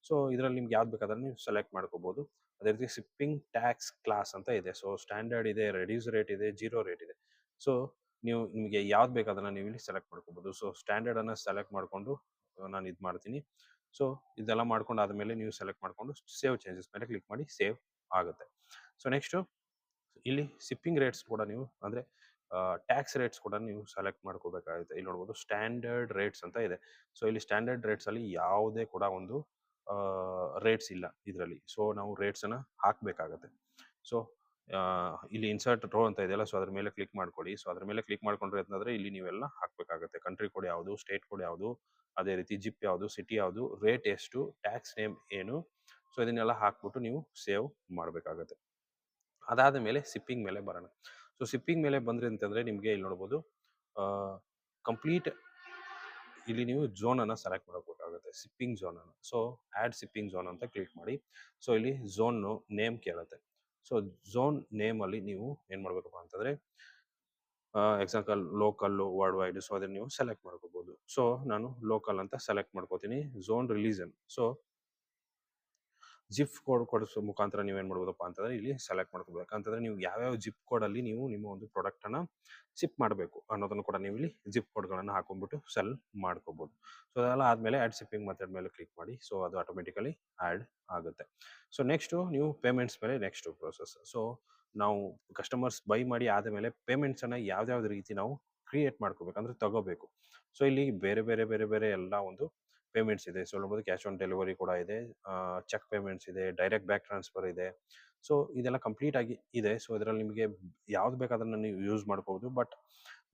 ಸೊ ಇದರಲ್ಲಿ ನಿಮ್ಗೆ ಯಾವ್ದು ಬೇಕಾದ್ರೆ ನೀವು ಸೆಲೆಕ್ಟ್ ಮಾಡ್ಕೋಬಹುದು. ಅದೇ ರೀತಿ ಶಿಪ್ಪಿಂಗ್ ಟ್ಯಾಕ್ಸ್ ಕ್ಲಾಸ್ ಅಂತ ಇದೆ. ಸೊ ಸ್ಟ್ಯಾಂಡರ್ಡ್ ಇದೆ, ರೆಡ್ಯೂಸ್ ರೇಟ್ ಇದೆ, ಜೀರೋ ರೇಟ್ ಇದೆ. ಸೊ ನೀವು ನಿಮಗೆ ಯಾವ್ದು ಬೇಕು ಅದನ್ನ ನೀವು ಇಲ್ಲಿ ಸೆಲೆಕ್ಟ್ ಮಾಡ್ಕೋಬಹುದು. ಸೊ ಸ್ಟ್ಯಾಂಡರ್ಡ್ ಅನ್ನ ಸೆಲೆಕ್ಟ್ ಮಾಡ್ಕೊಂಡು ನಾನು ಇದು ಮಾಡ್ತೀನಿ. ಸೊ ಇದೆಲ್ಲ ಮಾಡ್ಕೊಂಡು ಆದ್ಮೇಲೆ ನೀವು ಸೆಲೆಕ್ಟ್ ಮಾಡ್ಕೊಂಡು ಸೇವ್ ಚೇಂಜಸ್ ಮೇಲೆ ಕ್ಲಿಕ್ ಮಾಡಿ, ಸೇವ್ ಆಗುತ್ತೆ. ಸೊ ನೆಕ್ಸ್ಟ್ ಇಲ್ಲಿ ಶಿಪ್ಪಿಂಗ್ ರೇಟ್ಸ್ ಕೂಡ ನೀವು ಅಂದ್ರೆ ಟ್ಯಾಕ್ಸ್ ರೇಟ್ಸ್ ಕೂಡ ನೀವು ಸೆಲೆಕ್ಟ್ ಮಾಡ್ಕೋಬೇಕಾಗುತ್ತೆ. ಇಲ್ಲಿ ನೋಡ್ಬೋದು ಸ್ಟ್ಯಾಂಡರ್ಡ್ ರೇಟ್ಸ್ ಅಂತ ಇದೆ. ಸೊ ಇಲ್ಲಿ ಸ್ಟ್ಯಾಂಡರ್ಡ್ ರೇಟ್ಸ್ ಅಲ್ಲಿ ಯಾವುದೇ ಕೂಡ ಒಂದು ರೇಟ್ಸ್ ಇಲ್ಲ ಇದರಲ್ಲಿ. ಸೊ ನಾವು ರೇಟ್ಸ್ ಅನ್ನ ಹಾಕ್ಬೇಕಾಗತ್ತೆ. ಸೊ ಇಲ್ಲಿ ಇನ್ಸರ್ಟ್ ರೋ ಅಂತ ಇದೆಯಲ್ಲ, ಸೊ ಅದ್ರ ಮೇಲೆ ಕ್ಲಿಕ್ ಮಾಡ್ಕೊಳ್ಳಿ. ಸೊ ಅದ್ರ ಮೇಲೆ ಕ್ಲಿಕ್ ಮಾಡ್ಕೊಂಡ್ರೆ ಅಂತಂದ್ರೆ ಇಲ್ಲಿ ನೀವೆಲ್ಲ ಹಾಕ್ಬೇಕಾಗತ್ತೆ. ಕಂಟ್ರಿ ಕೋಡ್ ಯಾವುದು, ಸ್ಟೇಟ್ ಕೋಡ್ ಯಾವುದು, ಅದೇ ರೀತಿ ಜಿಪ್ ಯಾವುದು, ಸಿಟಿ ಯಾವುದು, ರೇಟ್ ಎಷ್ಟು, ಟ್ಯಾಕ್ಸ್ ನೇಮ್ ಏನು. ಸೊ ಇದನ್ನೆಲ್ಲ ಹಾಕ್ಬಿಟ್ಟು ನೀವು ಸೇವ್ ಮಾಡಬೇಕಾಗತ್ತೆ. ಅದಾದ ಮೇಲೆ ಶಿಪ್ಪಿಂಗ್ ಮೇಲೆ ಬರೋಣ. ಸೊ ಶಿಪ್ಪಿಂಗ್ ಮೇಲೆ ಬಂದ್ರಿ ಅಂತಂದ್ರೆ ನಿಮಗೆ ಇಲ್ಲಿ ನೋಡ್ಬೋದು ಕಂಪ್ಲೀಟ್ ಇಲ್ಲಿ ನೀವು ಝೋನ್ ಅನ್ನ ಸೆಲೆಕ್ಟ್ ಮಾಡಬೇಕಾಗುತ್ತೆ, ಶಿಪ್ಪಿಂಗ್ ಝೋನ್ ಅನ್ನು. ಸೊ ಆಡ್ ಶಿಪ್ಪಿಂಗ್ ಝೋನ್ ಅಂತ ಕ್ಲಿಕ್ ಮಾಡಿ. ಸೊ ಇಲ್ಲಿ ಝೋನ್ ನೇಮ್ ಕೇಳುತ್ತೆ. ಸೊ ಝೋನ್ ನೇಮ್ ಅಲ್ಲಿ ನೀವು ಏನ್ ಮಾಡ್ಬೇಕಪ್ಪ ಅಂತಂದ್ರೆ example local, world wide. So ಅದನ್ನ ನೀವು ಸೆಲೆಕ್ಟ್ ಮಾಡ್ಕೋಬಹುದು. ಸೊ ನಾನು ಲೋಕಲ್ ಅಂತ ಸೆಲೆಕ್ಟ್ ಮಾಡ್ಕೋತೀನಿ. Zone religion. So zip code ಕೊಡಿಸೋ ಮುಖಾಂತರ ನೀವೇನ್ ಮಾಡ್ಬೋದಪ್ಪ ಅಂತಂದ್ರೆ ಇಲ್ಲಿ ಸೆಲೆಕ್ಟ್ ಮಾಡ್ಕೋಬೇಕು. ಯಾಕಂತಂದ್ರೆ ನೀವು ಯಾವ್ಯಾವ ಜಿಪ್ ಕೋಡ್ ಅಲ್ಲಿ ನೀವು ನಿಮ್ಮ ಒಂದು ಪ್ರಾಡಕ್ಟ್ ಅನ್ನ ಶಿಪ್ ಮಾಡಬೇಕು ಅನ್ನೋದನ್ನು ಕೂಡ ನೀವು ಇಲ್ಲಿ ಜಿಪ್ ಕೋಡ್ ಗಳನ್ನ ಹಾಕೊಂಡ್ಬಿಟ್ಟು ಸೆಲ್ ಮಾಡ್ಕೋಬಹುದು. ಸೊ ಅದೆಲ್ಲ ಆದ್ಮೇಲೆ ಆಡ್ ಶಿಪ್ಪಿಂಗ್ ಮೆಥಡ್ ಮೇಲೆ ಕ್ಲಿಕ್ ಮಾಡಿ. ಸೊ ಅದು ಆಟೋಮೆಟಿಕಲಿ ಆಡ್ ಆಗುತ್ತೆ. ಸೊ ನೆಕ್ಸ್ಟ್ ನೀವು ಪೇಮೆಂಟ್ಸ್ ಮೇಲೆ ನೆಕ್ಸ್ಟ್ ಪ್ರೋಸೆಸ್. ಸೊ ನಾವು ಕಸ್ಟಮರ್ಸ್ ಬೈ ಮಾಡಿ ಆದಮೇಲೆ ಪೇಮೆಂಟ್ಸ್ ಅನ್ನ ಯಾವ್ದಾವ್ದು ರೀತಿ ನಾವು ಕ್ರಿಯೇಟ್ ಮಾಡ್ಕೋಬೇಕು ಅಂದ್ರೆ ತಗೋಬೇಕು. ಸೊ ಇಲ್ಲಿ ಬೇರೆ ಬೇರೆ ಬೇರೆ ಬೇರೆ ಎಲ್ಲ ಒಂದು ಪೇಮೆಂಟ್ಸ್ ಇದೆ. ಸೊ ನೋಡ್ಬೋದು ಕ್ಯಾಶ್ ಆನ್ ಡೆಲಿವರಿ ಕೂಡ ಇದೆ, ಚೆಕ್ ಪೇಮೆಂಟ್ಸ್ ಇದೆ, ಡೈರೆಕ್ಟ್ ಬ್ಯಾಂಕ್ ಟ್ರಾನ್ಸ್ಫರ್ ಇದೆ. ಸೊ ಇದೆಲ್ಲ ಕಂಪ್ಲೀಟ್ ಆಗಿ ಇದೆ. ಸೊ ಇದರಲ್ಲಿ ನಿಮಗೆ ಯಾವ್ದು ಬೇಕಾದ್ರೆ ನೀವು ಯೂಸ್ ಮಾಡ್ಕೋಬಹುದು. ಬಟ್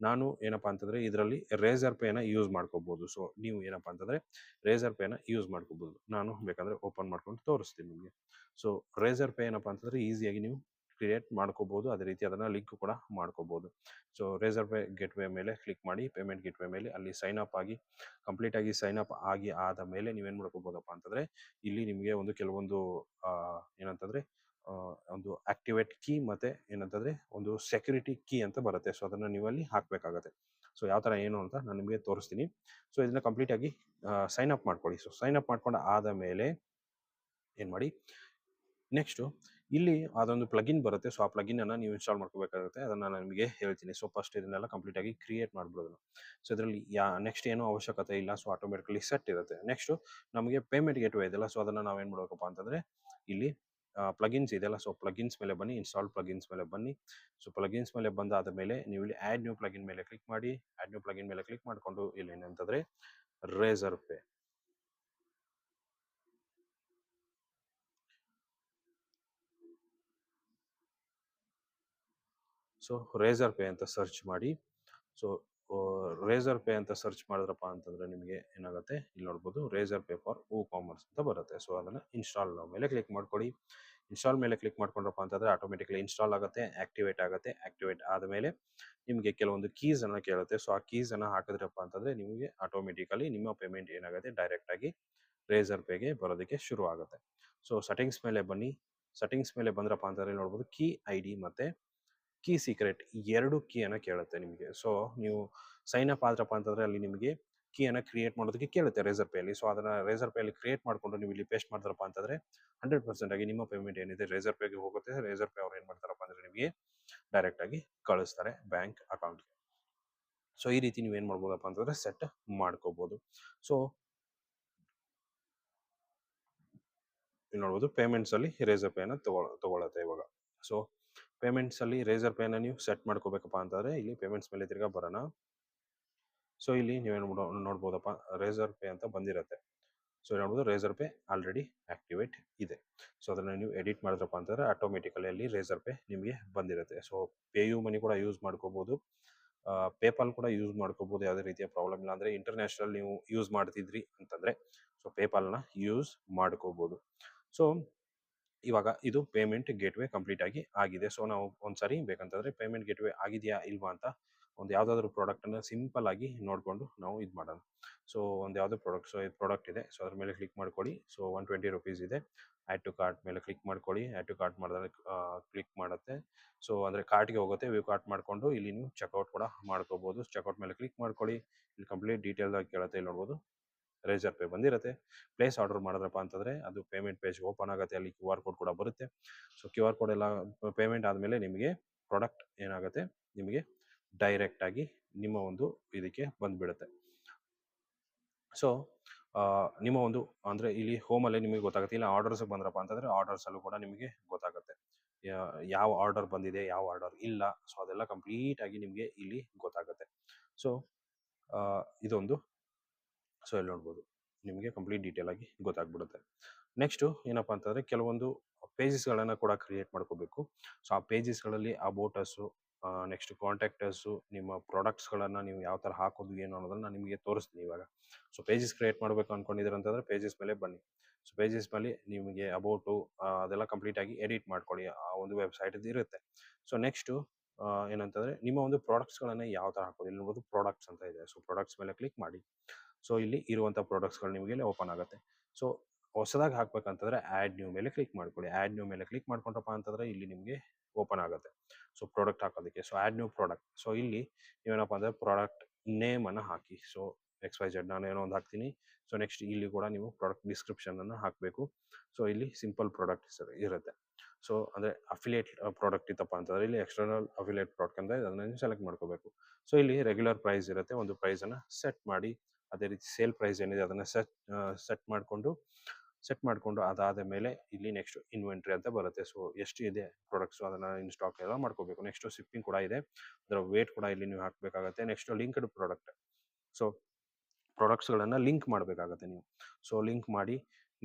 ನಾನು ಏನಪ್ಪಾ ಅಂತಂದ್ರೆ ಇದರಲ್ಲಿ ರೇಸರ್ ಪೇನ ಯೂಸ್ ಮಾಡ್ಕೋಬಹುದು. ಸೊ ನೀವು ಏನಪ್ಪಾ ಅಂತಂದ್ರೆ ರೇಸರ್ ಪೇನ ಯೂಸ್ ಮಾಡ್ಕೋಬಹುದು. ನಾನು ಬೇಕಂದ್ರೆ ಓಪನ್ ಮಾಡ್ಕೊಂಡು ತೋರಿಸ್ತೀನಿ ನಿಮಗೆ. ಸೊ ರೇಸರ್ ಪೇ ಏನಪ್ಪಾ ಅಂತಂದ್ರೆ ಈಸಿಯಾಗಿ ನೀವು ಕ್ರಿಯೇಟ್ ಮಾಡ್ಕೋಬಹುದು. ಅದೇ ರೀತಿ ಅದನ್ನ ಲಿಂಕ್ ಕೂಡ ಮಾಡ್ಕೋಬಹುದು. ಸೊ ರೇಸರ್ ಪೇ ಗೆಟ್ವೇ ಮೇಲೆ ಕ್ಲಿಕ್ ಮಾಡಿ, ಪೇಮೆಂಟ್ ಗೆಟ್ವೇ ಮೇಲೆ ಅಲ್ಲಿ ಸೈನ್ ಅಪ್ ಆಗಿ ಕಂಪ್ಲೀಟ್ ಆಗಿ ಸೈನ್ ಅಪ್ ಆಗಿ ಆದ ಮೇಲೆ ನೀವೇನ್ ಮಾಡ್ಕೋಬಹುದಪ್ಪ ಅಂತಂದ್ರೆ ಇಲ್ಲಿ ನಿಮಗೆ ಒಂದು ಕೆಲವೊಂದು ಏನಂತಂದ್ರೆ ಒಂದು ಆಕ್ಟಿವೇಟ್ ಕೀ ಮತ್ತೆ ಏನಂತಂದ್ರೆ ಒಂದು ಸೆಕ್ಯೂರಿಟಿ ಕೀ ಅಂತ ಬರುತ್ತೆ. ಸೊ ಅದನ್ನ ನೀವು ಅಲ್ಲಿ ಹಾಕ್ಬೇಕಾಗತ್ತೆ. ಸೊ ಯಾವ ತರ ಏನು ಅಂತ ನಾನು ನಿಮಗೆ ತೋರಿಸ್ತೀನಿ. ಸೊ ಇದನ್ನ ಕಂಪ್ಲೀಟ್ ಆಗಿ ಸೈನ್ ಅಪ್ ಮಾಡ್ಕೊಳ್ಳಿ. ಸೊ ಸೈನ್ ಅಪ್ ಮಾಡ್ಕೊಂಡು ಆದ ಮೇಲೆ ಏನ್ ಮಾಡಿ, ನೆಕ್ಸ್ಟ್ ಇಲ್ಲಿ ಅದೊಂದು ಪ್ಲಗಿನ್ ಬರುತ್ತೆ. ಸೊ ಆ ಪ್ಲಗಿನ್ ಅನ್ನ ನೀವು ಇನ್ಸ್ಟಾಲ್ ಮಾಡ್ಕೋಬೇಕಾಗುತ್ತೆ. ಅದನ್ನ ನಾನು ನಿಮಗೆ ಹೇಳ್ತೀನಿ. ಸೊ ಫಸ್ಟ್ ಇದನ್ನೆಲ್ಲ ಕಂಪ್ಲೀಟ್ ಆಗಿ ಕ್ರಿಯೇಟ್ ಮಾಡ್ಬಿಡೋದು. ಸೊ ಇದರಲ್ಲಿ ನೆಕ್ಸ್ಟ್ ಏನೋ ಅವಶ್ಯಕತೆ ಇಲ್ಲ. ಸೊ ಆಟೋಮೆಟಿಕಲಿ ಸೆಟ್ ಇರುತ್ತೆ. ನೆಕ್ಸ್ಟ್ ನಮಗೆ ಪೇಮೆಂಟ್ ಗೇಟ್ವೇ ಇದೆಯಲ್ಲ, ಸೊ ಅದನ್ನ ನಾವೇನ್ ಮಾಡ್ಬೇಕಪ್ಪ ಅಂತಂದ್ರೆ ಇಲ್ಲಿ ಪ್ಲಗಿನ್ಸ್ ಇದೆಯಲ್ಲ, ಸೊ ಪ್ಲಗಿನ್ಸ್ ಮೇಲೆ ಬನ್ನಿ, ಇನ್ಸ್ಟಾಲ್ ಪ್ಲಗಿನ್ಸ್ ಮೇಲೆ ಬನ್ನಿ. ಸೊ ಪ್ಲಗಿನ್ಸ್ ಮೇಲೆ ಬಂದಾದ ಮೇಲೆ ನೀವು ಇಲ್ಲಿ ಆಡ್ ನ್ಯೂ ಪ್ಲಗಿನ್ ಮೇಲೆ ಕ್ಲಿಕ್ ಮಾಡಿ. ಆಡ್ ನ್ಯೂ ಪ್ಲಗಿನ್ ಮೇಲೆ ಕ್ಲಿಕ್ ಮಾಡ್ಕೊಂಡು ಇಲ್ಲಿ ಏನಂತಂದ್ರೆ Razorpay, so Razorpay ಅಂತ ಸರ್ಚ್ ಮಾಡಿ. ಸೊ ರೇಸರ್ ಪೇ ಅಂತ ಸರ್ಚ್ ಮಾಡಿದ್ರಪ್ಪ ಅಂತಂದ್ರೆ ನಿಮಗೆ ಏನಾಗುತ್ತೆ, ಇಲ್ಲಿ ನೋಡ್ಬೋದು ರೇಸರ್ ಪೇ ಫಾರ್ ಕಾಮರ್ಸ್ ಅಂತ ಬರುತ್ತೆ. ಸೊ ಅದನ್ನ ಇನ್ಸ್ಟಾಲ್ ಮೇಲೆ ಕ್ಲಿಕ್ ಮಾಡ್ಕೊಳ್ಳಿ. ಇನ್ಸ್ಟಾಲ್ ಮೇಲೆ ಕ್ಲಿಕ್ ಮಾಡ್ಕೊಂಡ್ರಪ್ಪ ಅಂತಂದ್ರೆ ಆಟೋಮೆಟಿಕ್ಲಿ ಇನ್ಸ್ಟಾಲ್ ಆಗುತ್ತೆ, ಆಕ್ಟಿವೇಟ್ ಆಗುತ್ತೆ. ಆಕ್ಟಿವೇಟ್ ಆದಮೇಲೆ ನಿಮಗೆ ಕೆಲವೊಂದು ಕೀಸ್ ಅನ್ನ ಕೇಳುತ್ತೆ. ಸೊ ಆ ಕೀಸ್ ಅನ್ನ ಹಾಕಿದ್ರಪ್ಪ ಅಂತಂದ್ರೆ ನಿಮಗೆ ಆಟೋಮೆಟಿಕಲಿ ನಿಮ್ಮ ಪೇಮೆಂಟ್ ಏನಾಗುತ್ತೆ, ಡೈರೆಕ್ಟ್ ಆಗಿ ರೇಸರ್ ಪೇಗೆ ಬರೋದಕ್ಕೆ ಶುರು ಆಗುತ್ತೆ. ಸೊ ಸೆಟ್ಟಿಂಗ್ಸ್ ಮೇಲೆ ಬನ್ನಿ. ಸೆಟ್ಟಿಂಗ್ಸ್ ಮೇಲೆ ಬಂದ್ರಪ್ಪ ಅಂತಂದ್ರೆ ನೋಡ್ಬೋದು ಕೀ ಐ ಡಿ ಮತ್ತೆ ಕೀ ಸೀಕ್ರೆಟ್ ಎರಡು ಕೀ ಅನ್ನ ಕೇಳುತ್ತೆ ನಿಮಗೆ. ಸೊ ನೀವು ಸೈನ್ ಅಪ್ ಆದ್ರಪ್ಪ ಅಂತಂದ್ರೆ ಅಲ್ಲಿ ನಿಮಗೆ ಕೀ ಅನ್ನ ಕ್ರಿಯೇಟ್ ಮಾಡೋದಕ್ಕೆ ಕೇಳುತ್ತೆ ರೇಸರ್ ಪೇ ಅಲ್ಲಿ. ಸೊ ಅದನ್ನ ರೇಸರ್ ಪೇ ಅಲ್ಲಿ ಕ್ರಿಯೇಟ್ ಮಾಡ್ಕೊಂಡು ನೀವು ಇಲ್ಲಿ ಪೇಸ್ಟ್ ಮಾಡಿದ್ರಪ್ಪ ಅಂತಂದ್ರೆ 100% ಆಗಿ ನಿಮ್ಮ ಪೇಮೆಂಟ್ ಏನಿದೆ ರೇಸರ್ ಪೇಗೆ ಹೋಗುತ್ತೆ. ರೇಸರ್ ಪೇ ಅವ್ರು ಏನ್ ಮಾಡ್ತಾರಪ್ಪ ಅಂದ್ರೆ ನಿಮಗೆ ಡೈರೆಕ್ಟ್ ಆಗಿ ಕಳಿಸ್ತಾರೆ ಬ್ಯಾಂಕ್ ಅಕೌಂಟ್ಗೆ. ಸೊ ಈ ರೀತಿ ನೀವು ಏನ್ ಮಾಡ್ಬೋದಪ್ಪ ಅಂತಂದ್ರೆ ಸೆಟ್ ಮಾಡ್ಕೋಬಹುದು. ಸೊ ಇಲ್ಲಿ ನೋಡ್ಬೋದು ಪೇಮೆಂಟ್ಸ್ ಅಲ್ಲಿ ರೇಸರ್ ಪೇ ನ ತಗೊಳತ್ತೆ ಇವಾಗ. ಸೊ ಪೇಮೆಂಟ್ಸ್ ಅಲ್ಲಿ ರೇಸರ್ ಪೇ ನ ನೀವು ಸೆಟ್ ಮಾಡ್ಕೋಬೇಕಪ್ಪ ಅಂತಂದ್ರೆ ಇಲ್ಲಿ ಪೇಮೆಂಟ್ಸ್ ಮೇಲೆ ತಿರ್ಗಾ ಬರೋಣ. ಸೊ ಇಲ್ಲಿ ನೀವೇನು ನೋಡ್ಬೋದಪ್ಪ, ರೇಸರ್ ಪೇ ಅಂತ ಬಂದಿರತ್ತೆ. ಸೊ ನೋಡ್ಬೋದು ರೇಸರ್ ಪೇ ಆಲ್ರೆಡಿ ಆಕ್ಟಿವೇಟ್ ಇದೆ. ಸೊ ಅದನ್ನ ನೀವು ಎಡಿಟ್ ಮಾಡಿದ್ರಪ್ಪ ಅಂತಂದ್ರೆ ಆಟೋಮೆಟಿಕಲಿ ಅಲ್ಲಿ ರೇಸರ್ ಪೇ ನಿಮಗೆ ಬಂದಿರುತ್ತೆ. ಸೊ ಪೇಯು ಮನಿ ಕೂಡ ಯೂಸ್ ಮಾಡ್ಕೋಬಹುದು, ಪೇಪಾಲ್ ಕೂಡ ಯೂಸ್ ಮಾಡ್ಕೋಬಹುದು. ಯಾವುದೇ ರೀತಿಯ ಪ್ರಾಬ್ಲಮ್ ಇಲ್ಲ. ಅಂದ್ರೆ ಇಂಟರ್ನ್ಯಾಷನಲ್ ನೀವು ಯೂಸ್ ಮಾಡ್ತಿದ್ರಿ ಅಂತಂದ್ರೆ ಸೊ ಪೇಪಾಲ್ ನ ಯೂಸ್ ಮಾಡ್ಕೋಬಹುದು. ಸೊ ಇವಾಗ ಇದು ಪೇಮೆಂಟ್ ಗೇಟ್ವೇ ಕಂಪ್ಲೀಟ್ ಆಗಿ ಆಗಿದೆ. ಸೊ ನಾವು ಒಂದ್ಸರಿ ಬೇಕಂತಂದ್ರೆ ಪೇಮೆಂಟ್ ಗೇಟ್ವೇ ಆಗಿದೆಯಾ ಇಲ್ವಾ ಅಂತ ಒಂದು ಯಾವ್ದಾದ್ರು ಪ್ರಾಡಕ್ಟ್ ಅನ್ನ ಸಿಂಪಲ್ ಆಗಿ ನೋಡ್ಕೊಂಡು ನಾವು ಇದು ಮಾಡೋಣ. ಸೊ ಒಂದು ಯಾವ್ದು ಪ್ರಾಡಕ್ಟ್, ಸೊ ಇದು ಪ್ರಾಡಕ್ಟ್ ಇದೆ. ಸೊ ಅದ್ರ ಮೇಲೆ ಕ್ಲಿಕ್ ಮಾಡ್ಕೊಳ್ಳಿ. ಸೊ 120 ರುಪೀಸ್ ಇದೆ. ಆಡ್ ಟು ಕಾರ್ಟ್ ಮೇಲೆ ಕ್ಲಿಕ್ ಮಾಡ್ಕೊಳ್ಳಿ. ಆಡ್ ಟು ಕಾರ್ಟ್ ಮಾಡಿದ್ರೆ ಕ್ಲಿಕ್ ಮಾಡುತ್ತೆ. ಸೊ ಅಂದ್ರೆ ಕಾರ್ಟ್ಗೆ ಹೋಗುತ್ತೆ. ವ್ಯೂ ಕಾರ್ಟ್ ಮಾಡ್ಕೊಂಡು ಇಲ್ಲಿ ನೀವು ಚೆಕ್ಔಟ್ ಕೂಡ ಮಾಡ್ಕೋಬಹುದು. ಚೆಕ್ಔಟ್ ಮೇಲೆ ಕ್ಲಿಕ್ ಮಾಡ್ಕೊಳ್ಳಿ. ಇಲ್ಲಿ ಕಂಪ್ಲೀಟ್ ಡೀಟೇಲ್ ಆಗಿ ಕೇಳುತ್ತೆ. ಇಲ್ಲಿ ನೋಡ್ಬೋದು ರೇಸರ್ ಪೇ ಬಂದಿರುತ್ತೆ. ಪ್ಲೇಸ್ ಆರ್ಡರ್ ಮಾಡಿದ್ರಪ್ಪ ಅಂತಂದ್ರೆ ಅದು ಪೇಮೆಂಟ್ ಪೇಜ್ ಓಪನ್ ಆಗುತ್ತೆ. ಅಲ್ಲಿ QR ಕೋಡ್ ಕೂಡ ಬರುತ್ತೆ. ಸೊ QR ಕೋಡ್ ಎಲ್ಲ ಪೇಮೆಂಟ್ ಆದ್ಮೇಲೆ ನಿಮಗೆ ಪ್ರಾಡಕ್ಟ್ ಏನಾಗುತ್ತೆ, ನಿಮಗೆ ಡೈರೆಕ್ಟ್ ಆಗಿ ನಿಮ್ಮ ಒಂದು ಇದಕ್ಕೆ ಬಂದ್ಬಿಡುತ್ತೆ. ಸೊ ನಿಮ್ಮ ಒಂದು ಅಂದ್ರೆ ಇಲ್ಲಿ ಹೋಮ್ ಅಲ್ಲಿ ನಿಮಗೆ ಗೊತ್ತಾಗುತ್ತೆ. ಇಲ್ಲ ಆರ್ಡರ್ಸ್ ಬಂದ್ರಪ್ಪ ಅಂತಂದ್ರೆ ಆರ್ಡರ್ಸ್ ಅಲ್ಲೂ ಕೂಡ ನಿಮಗೆ ಗೊತ್ತಾಗುತ್ತೆ ಯಾವ ಆರ್ಡರ್ ಬಂದಿದೆ, ಯಾವ ಆರ್ಡರ್ ಇಲ್ಲ. ಸೊ ಅದೆಲ್ಲ ಕಂಪ್ಲೀಟ್ ಆಗಿ ನಿಮಗೆ ಇಲ್ಲಿ ಗೊತ್ತಾಗುತ್ತೆ. ಸೊ ಇದೊಂದು, ಸೊ ಇಲ್ಲಿ ನೋಡ್ಬೋದು ನಿಮಗೆ ಕಂಪ್ಲೀಟ್ ಡೀಟೇಲ್ ಆಗಿ ಗೊತ್ತಾಗ್ಬಿಡುತ್ತೆ. ನೆಕ್ಸ್ಟ್ ಏನಪ್ಪಾ ಅಂತಂದ್ರೆ ಕೆಲವೊಂದು ಪೇಜಸ್ ಗಳನ್ನ ಕೂಡ ಕ್ರಿಯೇಟ್ ಮಾಡ್ಕೋಬೇಕು. ಸೊ ಆ ಪೇಜಸ್ ಗಳಲ್ಲಿ about us, next contact us, ನಿಮ್ಮ ಪ್ರಾಡಕ್ಟ್ಸ್ ಗಳನ್ನ ನೀವು ಯಾವ ತರ ಹಾಕೋದು ಏನು ಅನ್ನೋದನ್ನ ನಾನು ನಿಮಗೆ ತೋರಿಸ್ತೀನಿ ಇವಾಗ. ಸೊ ಪೇಜಸ್ ಕ್ರಿಯೇಟ್ ಮಾಡ್ಬೇಕು ಅನ್ಕೊಂಡಿದ್ರೆ ಅಂತಂದ್ರೆ ಪೇಜಸ್ ಮೇಲೆ ಬನ್ನಿ. ಸೊ ಪೇಜಸ್ ಮೇಲೆ ನಿಮಗೆ ಅಬೌಟ್ ಅದೆಲ್ಲ ಕಂಪ್ಲೀಟ್ ಆಗಿ ಎಡಿಟ್ ಮಾಡ್ಕೊಳ್ಳಿ. ಆ ಒಂದು ವೆಬ್ಸೈಟ್ ಇರುತ್ತೆ. ಸೊ ನೆಕ್ಸ್ಟ್ ಏನಂತಂದ್ರೆ ನಿಮ್ಮ ಒಂದು ಪ್ರಾಡಕ್ಟ್ಸ್ ಗಳನ್ನ ಯಾವ ತರ ಹಾಕೋದು, ಇಲ್ಲಿ ನೋಡಬಹುದು ಪ್ರಾಡಕ್ಟ್ಸ್ ಅಂತ ಇದೆ. ಸೊ ಪ್ರಾಡಕ್ಟ್ಸ್ ಮೇಲೆ ಕ್ಲಿಕ್ ಮಾಡಿ. ಸೊ ಇಲ್ಲಿ ಇರುವಂತ ಪ್ರಾಡಕ್ಟ್ಸ್ ಗಳು ನಿಮಗೆ ಇಲ್ಲಿ ಓಪನ್ ಆಗುತ್ತೆ. ಸೊ ಹೊಸದಾಗಿ ಹಾಕ್ಬೇಕಂತಂದ್ರೆ ಆಡ್ ನ್ಯೂ ಮೇಲೆ ಕ್ಲಿಕ್ ಮಾಡ್ಕೊಳ್ಳಿ. ಆಡ್ ನ್ಯೂ ಮೇಲೆ ಕ್ಲಿಕ್ ಮಾಡ್ಕೊಂಡ್ರಪ್ಪ ಅಂತಂದ್ರೆ ಇಲ್ಲಿ ನಿಮಗೆ ಓಪನ್ ಆಗುತ್ತೆ. ಸೊ ಪ್ರಾಡಕ್ಟ್ ಹಾಕೋದಕ್ಕೆ. So add new product. So ಇಲ್ಲಿ ನೀವೇನಪ್ಪ ಅಂದ್ರೆ ಪ್ರಾಡಕ್ಟ್ ನೇಮ್ ಅನ್ನ ಹಾಕಿ. ಸೊ XYZ ನಾನು ಏನೋ ಒಂದು ಹಾಕ್ತೀನಿ. ಸೊ ನೆಕ್ಸ್ಟ್ ಇಲ್ಲಿ ಕೂಡ ನೀವು ಪ್ರಾಡಕ್ಟ್ ಡಿಸ್ಕ್ರಿಪ್ಷನ್ ಅನ್ನ ಹಾಕಬೇಕು. ಸೊ ಇಲ್ಲಿ ಸಿಂಪಲ್ ಪ್ರಾಡಕ್ಟ್ ಇರುತ್ತೆ. ಸೊ ಅಂದ್ರೆ ಅಫಿಲಿಯೇಟ್ ಪ್ರಾಡಕ್ಟ್ ಇತ್ತಪ್ಪ ಅಂತಂದ್ರೆ ಇಲ್ಲಿ ಎಕ್ಸ್ಟರ್ನಲ್ ಅಫಿಲಿಯೇಟ್ ಪ್ರಾಡಕ್ಟ್ ಅಂತ ಅದನ್ನ ಸೆಲೆಕ್ಟ್ ಮಾಡ್ಕೋಬೇಕು. ಸೊ ಇಲ್ಲಿ ರೆಗ್ಯುಲರ್ ಪ್ರೈಸ್ ಇರುತ್ತೆ. ಒಂದು ಪ್ರೈಸ್ ಅನ್ನ ಸೆಟ್ ಮಾಡಿ. ಅದೇ ರೀತಿ ಸೇಲ್ ಪ್ರೈಸ್ ಏನಿದೆ ಅದನ್ನ ಸೆಟ್ ಮಾಡ್ಕೊಂಡು ಅದಾದ ಮೇಲೆ ಇಲ್ಲಿ ನೆಕ್ಸ್ಟ್ ಇನ್ವೆಂಟ್ರಿ ಅಂತ ಬರುತ್ತೆ. ಸೊ ಎಷ್ಟು ಇದೆ ಪ್ರಾಡಕ್ಟ್ಸ್ ಅದನ್ನ ಇನ್ ಸ್ಟಾಕ್ ಎಲ್ಲ ಮಾಡ್ಕೋಬೇಕು. ನೆಕ್ಸ್ಟ್ ಶಿಪ್ಪಿಂಗ್ ಕೂಡ ಇದೆ. ಅದರ ವೇಟ್ ಕೂಡ ಇಲ್ಲಿ ನೀವು ಹಾಕ್ಬೇಕಾಗತ್ತೆ. Next linked product. So products ಗಳನ್ನ ಲಿಂಕ್ ಮಾಡಬೇಕಾಗತ್ತೆ ನೀವು. ಸೊ ಲಿಂಕ್ ಮಾಡಿ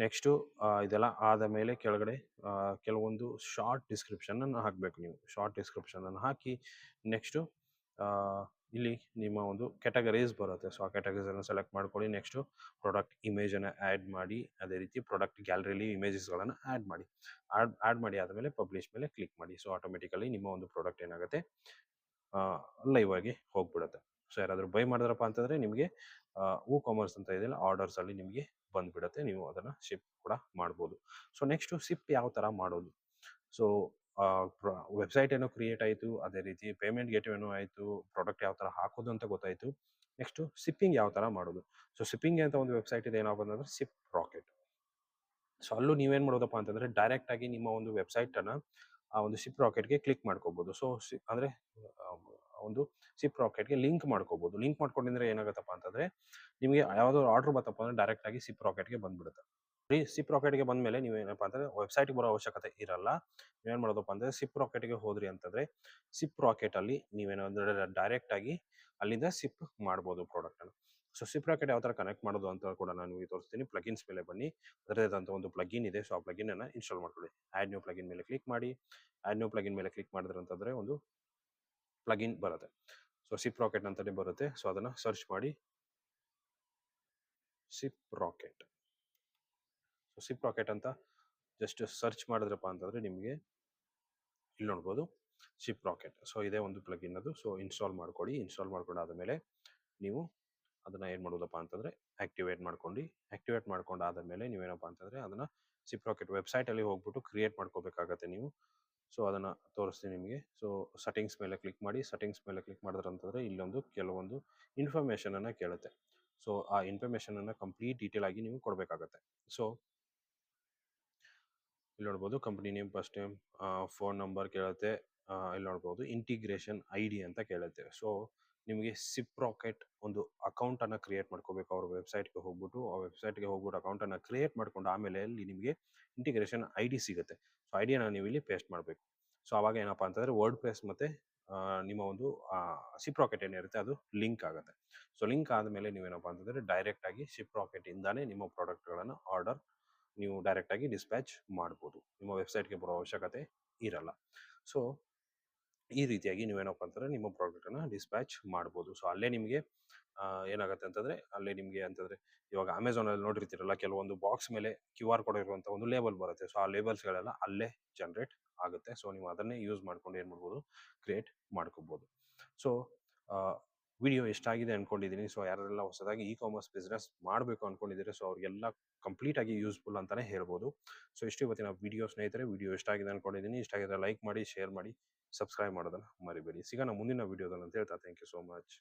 ನೆಕ್ಸ್ಟ್ ಇದೆಲ್ಲ ಆದ ಮೇಲೆ ಕೆಳಗಡೆ ಕೆಲವೊಂದು ಶಾರ್ಟ್ ಡಿಸ್ಕ್ರಿಪ್ಷನ್ ಅನ್ನು ಹಾಕಬೇಕು. ನೀವು ಶಾರ್ಟ್ ಡಿಸ್ಕ್ರಿಪ್ಷನ್ ಅನ್ನು ಹಾಕಿ ನೆಕ್ಸ್ಟ್ ಇಲ್ಲಿ ನಿಮ್ಮ ಒಂದು ಕ್ಯಾಟಗರೀಸ್ ಬರುತ್ತೆ. ಸೊ ಆ ಕ್ಯಾಟಗರೀಸ್ ಅನ್ನು ಸೆಲೆಕ್ಟ್ ಮಾಡ್ಕೊಳ್ಳಿ. ನೆಕ್ಸ್ಟ್ ಪ್ರಾಡಕ್ಟ್ ಇಮೇಜ್ ಅನ್ನ ಆಡ್ ಮಾಡಿ. ಅದೇ ರೀತಿ ಪ್ರಾಡಕ್ಟ್ ಗ್ಯಾಲರಿಲಿ ಇಮೇಜಸ್ ಗಳನ್ನ ಆಡ್ ಮಾಡಿ. ಆಡ್ ಮಾಡಿ ಆದ್ಮೇಲೆ ಪಬ್ಲಿಷ್ ಮೇಲೆ ಕ್ಲಿಕ್ ಮಾಡಿ. ಸೊ ಆಟೋಮೆಟಿಕಲಿ ನಿಮ್ಮ ಒಂದು ಪ್ರಾಡಕ್ಟ್ ಏನಾಗುತ್ತೆ, ಲೈವ್ ಆಗಿ ಹೋಗ್ಬಿಡುತ್ತೆ. ಸೊ ಯಾರಾದ್ರೂ ಬೈ ಮಾಡಿದ್ರಪ್ಪ ಅಂತಂದ್ರೆ ನಿಮಗೆ ಕಾಮರ್ಸ್ ಅಂತ ಇದೆಯಲ್ಲ ಆರ್ಡರ್ಸ್ ಅಲ್ಲಿ ನಿಮಗೆ ಬಂದ್ಬಿಡುತ್ತೆ. ನೀವು ಅದನ್ನ ಶಿಪ್ ಕೂಡ ಮಾಡ್ಬೋದು. ಸೊ ನೆಕ್ಸ್ಟ್ ಶಿಪ್ ಯಾವ ತರ ಮಾಡೋದು, ಸೊ ವೆಬ್ಸೈಟ್ ಏನೋ ಕ್ರಿಯೇಟ್ ಆಯಿತು, ಅದೇ ರೀತಿ ಪೇಮೆಂಟ್ ಗೇಟ್ವೇನೋ ಆಯಿತು, ಪ್ರಾಡಕ್ಟ್ ಯಾವ ಥರ ಹಾಕೋದು ಅಂತ ಗೊತ್ತಾಯಿತು. ನೆಕ್ಸ್ಟು ಶಿಪ್ಪಿಂಗ್ ಯಾವ ಥರ ಮಾಡೋದು. ಸೊ ಶಿಪ್ಪಿಂಗ್ ಅಂತ ಒಂದು ವೆಬ್ಸೈಟ್ ಇದೆ, ಏನಪ್ಪ ಅಂತಂದ್ರೆ ಶಿಪ್ ರಾಕೆಟ್. ಸೊ ಅಲ್ಲೂ ನೀವೇನು ಮಾಡೋದಪ್ಪ ಅಂತಂದರೆ ಡೈರೆಕ್ಟಾಗಿ ನಿಮ್ಮ ಒಂದು ವೆಬ್ಸೈಟನ್ನು ಆ ಒಂದು ಶಿಪ್ ರಾಕೆಟ್ಗೆ ಕ್ಲಿಕ್ ಮಾಡ್ಕೋಬೋದು. ಸೊ ಅಂದರೆ ಒಂದು ಶಿಪ್ ರಾಕೆಟ್ಗೆ ಲಿಂಕ್ ಮಾಡ್ಕೋಬೋದು. ಲಿಂಕ್ ಮಾಡ್ಕೊಂಡಿದ್ರೆ ಏನಾಗುತ್ತಪ್ಪ ಅಂತಂದರೆ ನಿಮಗೆ ಯಾವುದಾದ್ರು ಆರ್ಡರ್ ಬತ್ತಪ್ಪ ಅಂದರೆ ಡೈರೆಕ್ಟಾಗಿ ಶಿಪ್ ರಾಕೆಟ್ಗೆ ಬಂದ್ಬಿಡುತ್ತೆ. ಸಿಪ್ ರಾಕೆಟ್ಗೆ ಬಂದಮೇಲೆ ನೀವೇನಪ್ಪ ಅಂತಂದ್ರೆ ವೆಬ್ಸೈಟ್ಗೆ ಬರೋ ಅವಶ್ಯಕತೆ ಇರಲ್ಲ. ನೀವೇನು ಮಾಡೋದಪ್ಪ ಅಂದರೆ ಸಿಪ್ ರಾಕೆಟ್ಗೆ ಹೋದ್ರಿ ಅಂತಂದರೆ ಸಿಪ್ ರಾಕೆಟಲ್ಲಿ ನೀವೇನಂದ್ರೆ ಡೈರೆಕ್ಟಾಗಿ ಅಲ್ಲಿಂದ ಶಿಪ್ ಮಾಡ್ಬೋದು ಪ್ರಾಡಕ್ಟನ್ನು. ಸೊ ಶಿಪ್ ರಾಕೆಟ್ ಯಾವ ಥರ ಕನೆಕ್ಟ್ ಮಾಡೋದು ಅಂತ ಕೂಡ ನಾನು ನಿಮಗೆ ತೋರಿಸ್ತೀನಿ. ಪ್ಲಗಿನ್ಸ್ ಮೇಲೆ ಬನ್ನಿ. ಅದರದಂಥ ಒಂದು ಪ್ಲಗಿನ್ ಇದೆ. ಸೊ ಆ ಪ್ಲಗಿನನ್ನು ಇನ್ಸ್ಟಾಲ್ ಮಾಡ್ಕೊಳ್ಳಿ. ಆ್ಯಡ್ ನ್ಯೂ ಪ್ಲಗಿನ್ ಮೇಲೆ ಕ್ಲಿಕ್ ಮಾಡಿ. ಆ್ಯಡ್ ನ್ಯೂ ಪ್ಲಗಿನ್ ಮೇಲೆ ಕ್ಲಿಕ್ ಮಾಡಿದ್ರೆ ಅಂತಂದರೆ ಒಂದು ಪ್ಲಗಿನ್ ಬರುತ್ತೆ. ಸೊ ಶಿಪ್ ರಾಕೆಟ್ ಅಂತಲೇ ಬರುತ್ತೆ. ಸೊ ಅದನ್ನು ಸರ್ಚ್ ಮಾಡಿ, ship rocket. So ship rocket ಅಂತ ಜಸ್ಟ್ ಸರ್ಚ್ ಮಾಡಿದ್ರಪ್ಪ ಅಂತಂದರೆ ನಿಮಗೆ ಇಲ್ಲಿ ನೋಡ್ಬೋದು ಶಿಪ್ ರಾಕೆಟ್. ಸೊ ಇದೇ ಒಂದು ಪ್ಲಗಿನ್ ಅದು. ಸೊ ಇನ್ಸ್ಟಾಲ್ ಮಾಡ್ಕೊಳ್ಳಿ. ಇನ್ಸ್ಟಾಲ್ ಮಾಡ್ಕೊಂಡಾದಮೇಲೆ ನೀವು ಅದನ್ನು ಏನು ಮಾಡೋದಪ್ಪ ಅಂತಂದರೆ ಆ್ಯಕ್ಟಿವೇಟ್ ಮಾಡ್ಕೊಂಡು, ಆ್ಯಕ್ಟಿವೇಟ್ ಮಾಡ್ಕೊಂಡಾದ ಮೇಲೆ ನೀವೇನಪ್ಪ ಅಂತಂದರೆ ಅದನ್ನು ಶಿಪ್ ರಾಕೆಟ್ ವೆಬ್ಸೈಟಲ್ಲಿ ಹೋಗ್ಬಿಟ್ಟು ಕ್ರಿಯೇಟ್ ಮಾಡ್ಕೋಬೇಕಾಗತ್ತೆ ನೀವು. ಸೊ ಅದನ್ನು ತೋರಿಸ್ತೀನಿ ನಿಮಗೆ. ಸೊ ಸೆಟ್ಟಿಂಗ್ಸ್ ಮೇಲೆ ಕ್ಲಿಕ್ ಮಾಡಿ. ಸೆಟ್ಟಿಂಗ್ಸ್ ಮೇಲೆ ಕ್ಲಿಕ್ ಮಾಡಿದ್ರೆ ಅಂತಂದರೆ ಇಲ್ಲೊಂದು ಕೆಲವೊಂದು ಇನ್ಫಾರ್ಮೇಷನನ್ನು ಕೇಳುತ್ತೆ. ಸೊ ಆ ಇನ್ಫಾರ್ಮೇಷನನ್ನು ಕಂಪ್ಲೀಟ್ ಡೀಟೇಲ್ ಆಗಿ ನೀವು ಕೊಡಬೇಕಾಗತ್ತೆ. ಸೊ ಇಲ್ಲಿ ನೋಡ್ಬೋದು company name, first name, phone number ಕೇಳುತ್ತೆ. ಇಲ್ಲಿ ನೋಡ್ಬೋದು ಇಂಟಿಗ್ರೇಷನ್ ID ಅಂತ ಕೇಳುತ್ತೆ. ಸೊ ನಿಮಗೆ ಶಿಪ್ ರಾಕೆಟ್ ಒಂದು ಅಕೌಂಟನ್ನು ಕ್ರಿಯೇಟ್ ಮಾಡ್ಕೋಬೇಕು. ಅವ್ರ ವೆಬ್ಸೈಟ್ಗೆ ಹೋಗ್ಬಿಟ್ಟು ಅಕೌಂಟನ್ನು ಕ್ರಿಯೇಟ್ ಮಾಡ್ಕೊಂಡು ಆಮೇಲೆ ಅಲ್ಲಿ ನಿಮಗೆ ಇಂಟಿಗ್ರೇಷನ್ ID ಸಿಗುತ್ತೆ. ಸೊ ಐಡಿಯನ್ನು ನೀವು ಇಲ್ಲಿ ಪೇಸ್ಟ್ ಮಾಡಬೇಕು. ಸೊ ಅವಾಗ ಏನಪ್ಪ ಅಂತಂದರೆ ವರ್ಡ್ ಪ್ರೆಸ್ ಮತ್ತು ನಿಮ್ಮ ಒಂದು ಶಿಪ್ ರಾಕೆಟ್ ಏನಿರುತ್ತೆ ಅದು ಲಿಂಕ್ ಆಗುತ್ತೆ. ಸೊ ಲಿಂಕ್ ಆದಮೇಲೆ ನೀವೇನಪ್ಪ ಅಂತಂದರೆ ಡೈರೆಕ್ಟಾಗಿ ಶಿಪ್ ರಾಕೆಟಿಂದಾನೇ ನಿಮ್ಮ ಪ್ರಾಡಕ್ಟ್ಗಳನ್ನು ಆರ್ಡರ್ ನೀವು ಡೈರೆಕ್ಟಾಗಿ ಡಿಸ್ಪ್ಯಾಚ್ ಮಾಡ್ಬೋದು. ನಿಮ್ಮ ವೆಬ್ಸೈಟ್ಗೆ ಬರೋ ಅವಶ್ಯಕತೆ ಇರಲ್ಲ. ಸೊ ಈ ರೀತಿಯಾಗಿ ನೀವೇನಪ್ಪ ಅಂತಂದರೆ ನಿಮ್ಮ ಪ್ರಾಡಕ್ಟನ್ನು ಡಿಸ್ಪ್ಯಾಚ್ ಮಾಡ್ಬೋದು. ಸೊ ಅಲ್ಲೇ ನಿಮಗೆ ಏನಾಗುತ್ತೆ ಅಂತಂದರೆ ಅಲ್ಲೇ ನಿಮಗೆ ಅಂತಂದರೆ ಇವಾಗ ಅಮೆಝಾನಲ್ಲಿ ನೋಡಿರ್ತೀರಲ್ಲ, ಕೆಲವೊಂದು ಬಾಕ್ಸ್ ಮೇಲೆ QR ಕೋಡ್ ಇರುವಂಥ ಒಂದು ಲೇಬಲ್ ಬರುತ್ತೆ. ಸೊ ಆ ಲೇಬಲ್ಸ್ಗಳೆಲ್ಲ ಅಲ್ಲೇ ಜನ್ರೇಟ್ ಆಗುತ್ತೆ. ಸೊ ನೀವು ಅದನ್ನೇ ಯೂಸ್ ಮಾಡ್ಕೊಂಡು ಏನು ಮಾಡ್ಬೋದು, ಕ್ರಿಯೇಟ್ ಮಾಡ್ಕೋಬೋದು. ಸೊ ವಿಡಿಯೋ ಎಷ್ಟಾಗಿದೆ ಅಂದ್ಕೊಂಡಿದ್ದೀನಿ. ಸೊ ಯಾರೆಲ್ಲ ಹೊಸದಾಗಿ ಕಾಮರ್ಸ್ ಬಿಸ್ನೆಸ್ ಮಾಡಬೇಕು ಅಂದ್ಕೊಂಡಿದ್ದೀರಿ, ಸೊ ಅವ್ರಿಗೆಲ್ಲ ಕಂಪ್ಲೀಟಾಗಿ ಯೂಸ್ಫುಲ್ ಅಂತಲೇ ಹೇಳ್ಬೋದು. ಸೊ ಇಷ್ಟು ಇವತ್ತಿನ ವಿಡಿಯೋ ಸ್ನೇಹಿತರೆ. ವಿಡಿಯೋ ಇಷ್ಟ ಆಗಿದೆ ಅಂದ್ಕೊಂಡಿದ್ದೀನಿ. ಇಷ್ಟ ಆಗಿದ್ರೆ ಲೈಕ್ ಮಾಡಿ, ಶೇರ್ ಮಾಡಿ, ಸಬ್ಸ್ಕ್ರೈಬ್ ಮಾಡೋದನ್ನು ಮರಿಬೇಡಿ. ಸಿಗೋಣ ಮುಂದಿನ ವಿಡಿಯೋದಲ್ಲಿ ಅಂತ ಹೇಳ್ತಾ ಥ್ಯಾಂಕ್ ಯು ಸೋ ಮಚ್.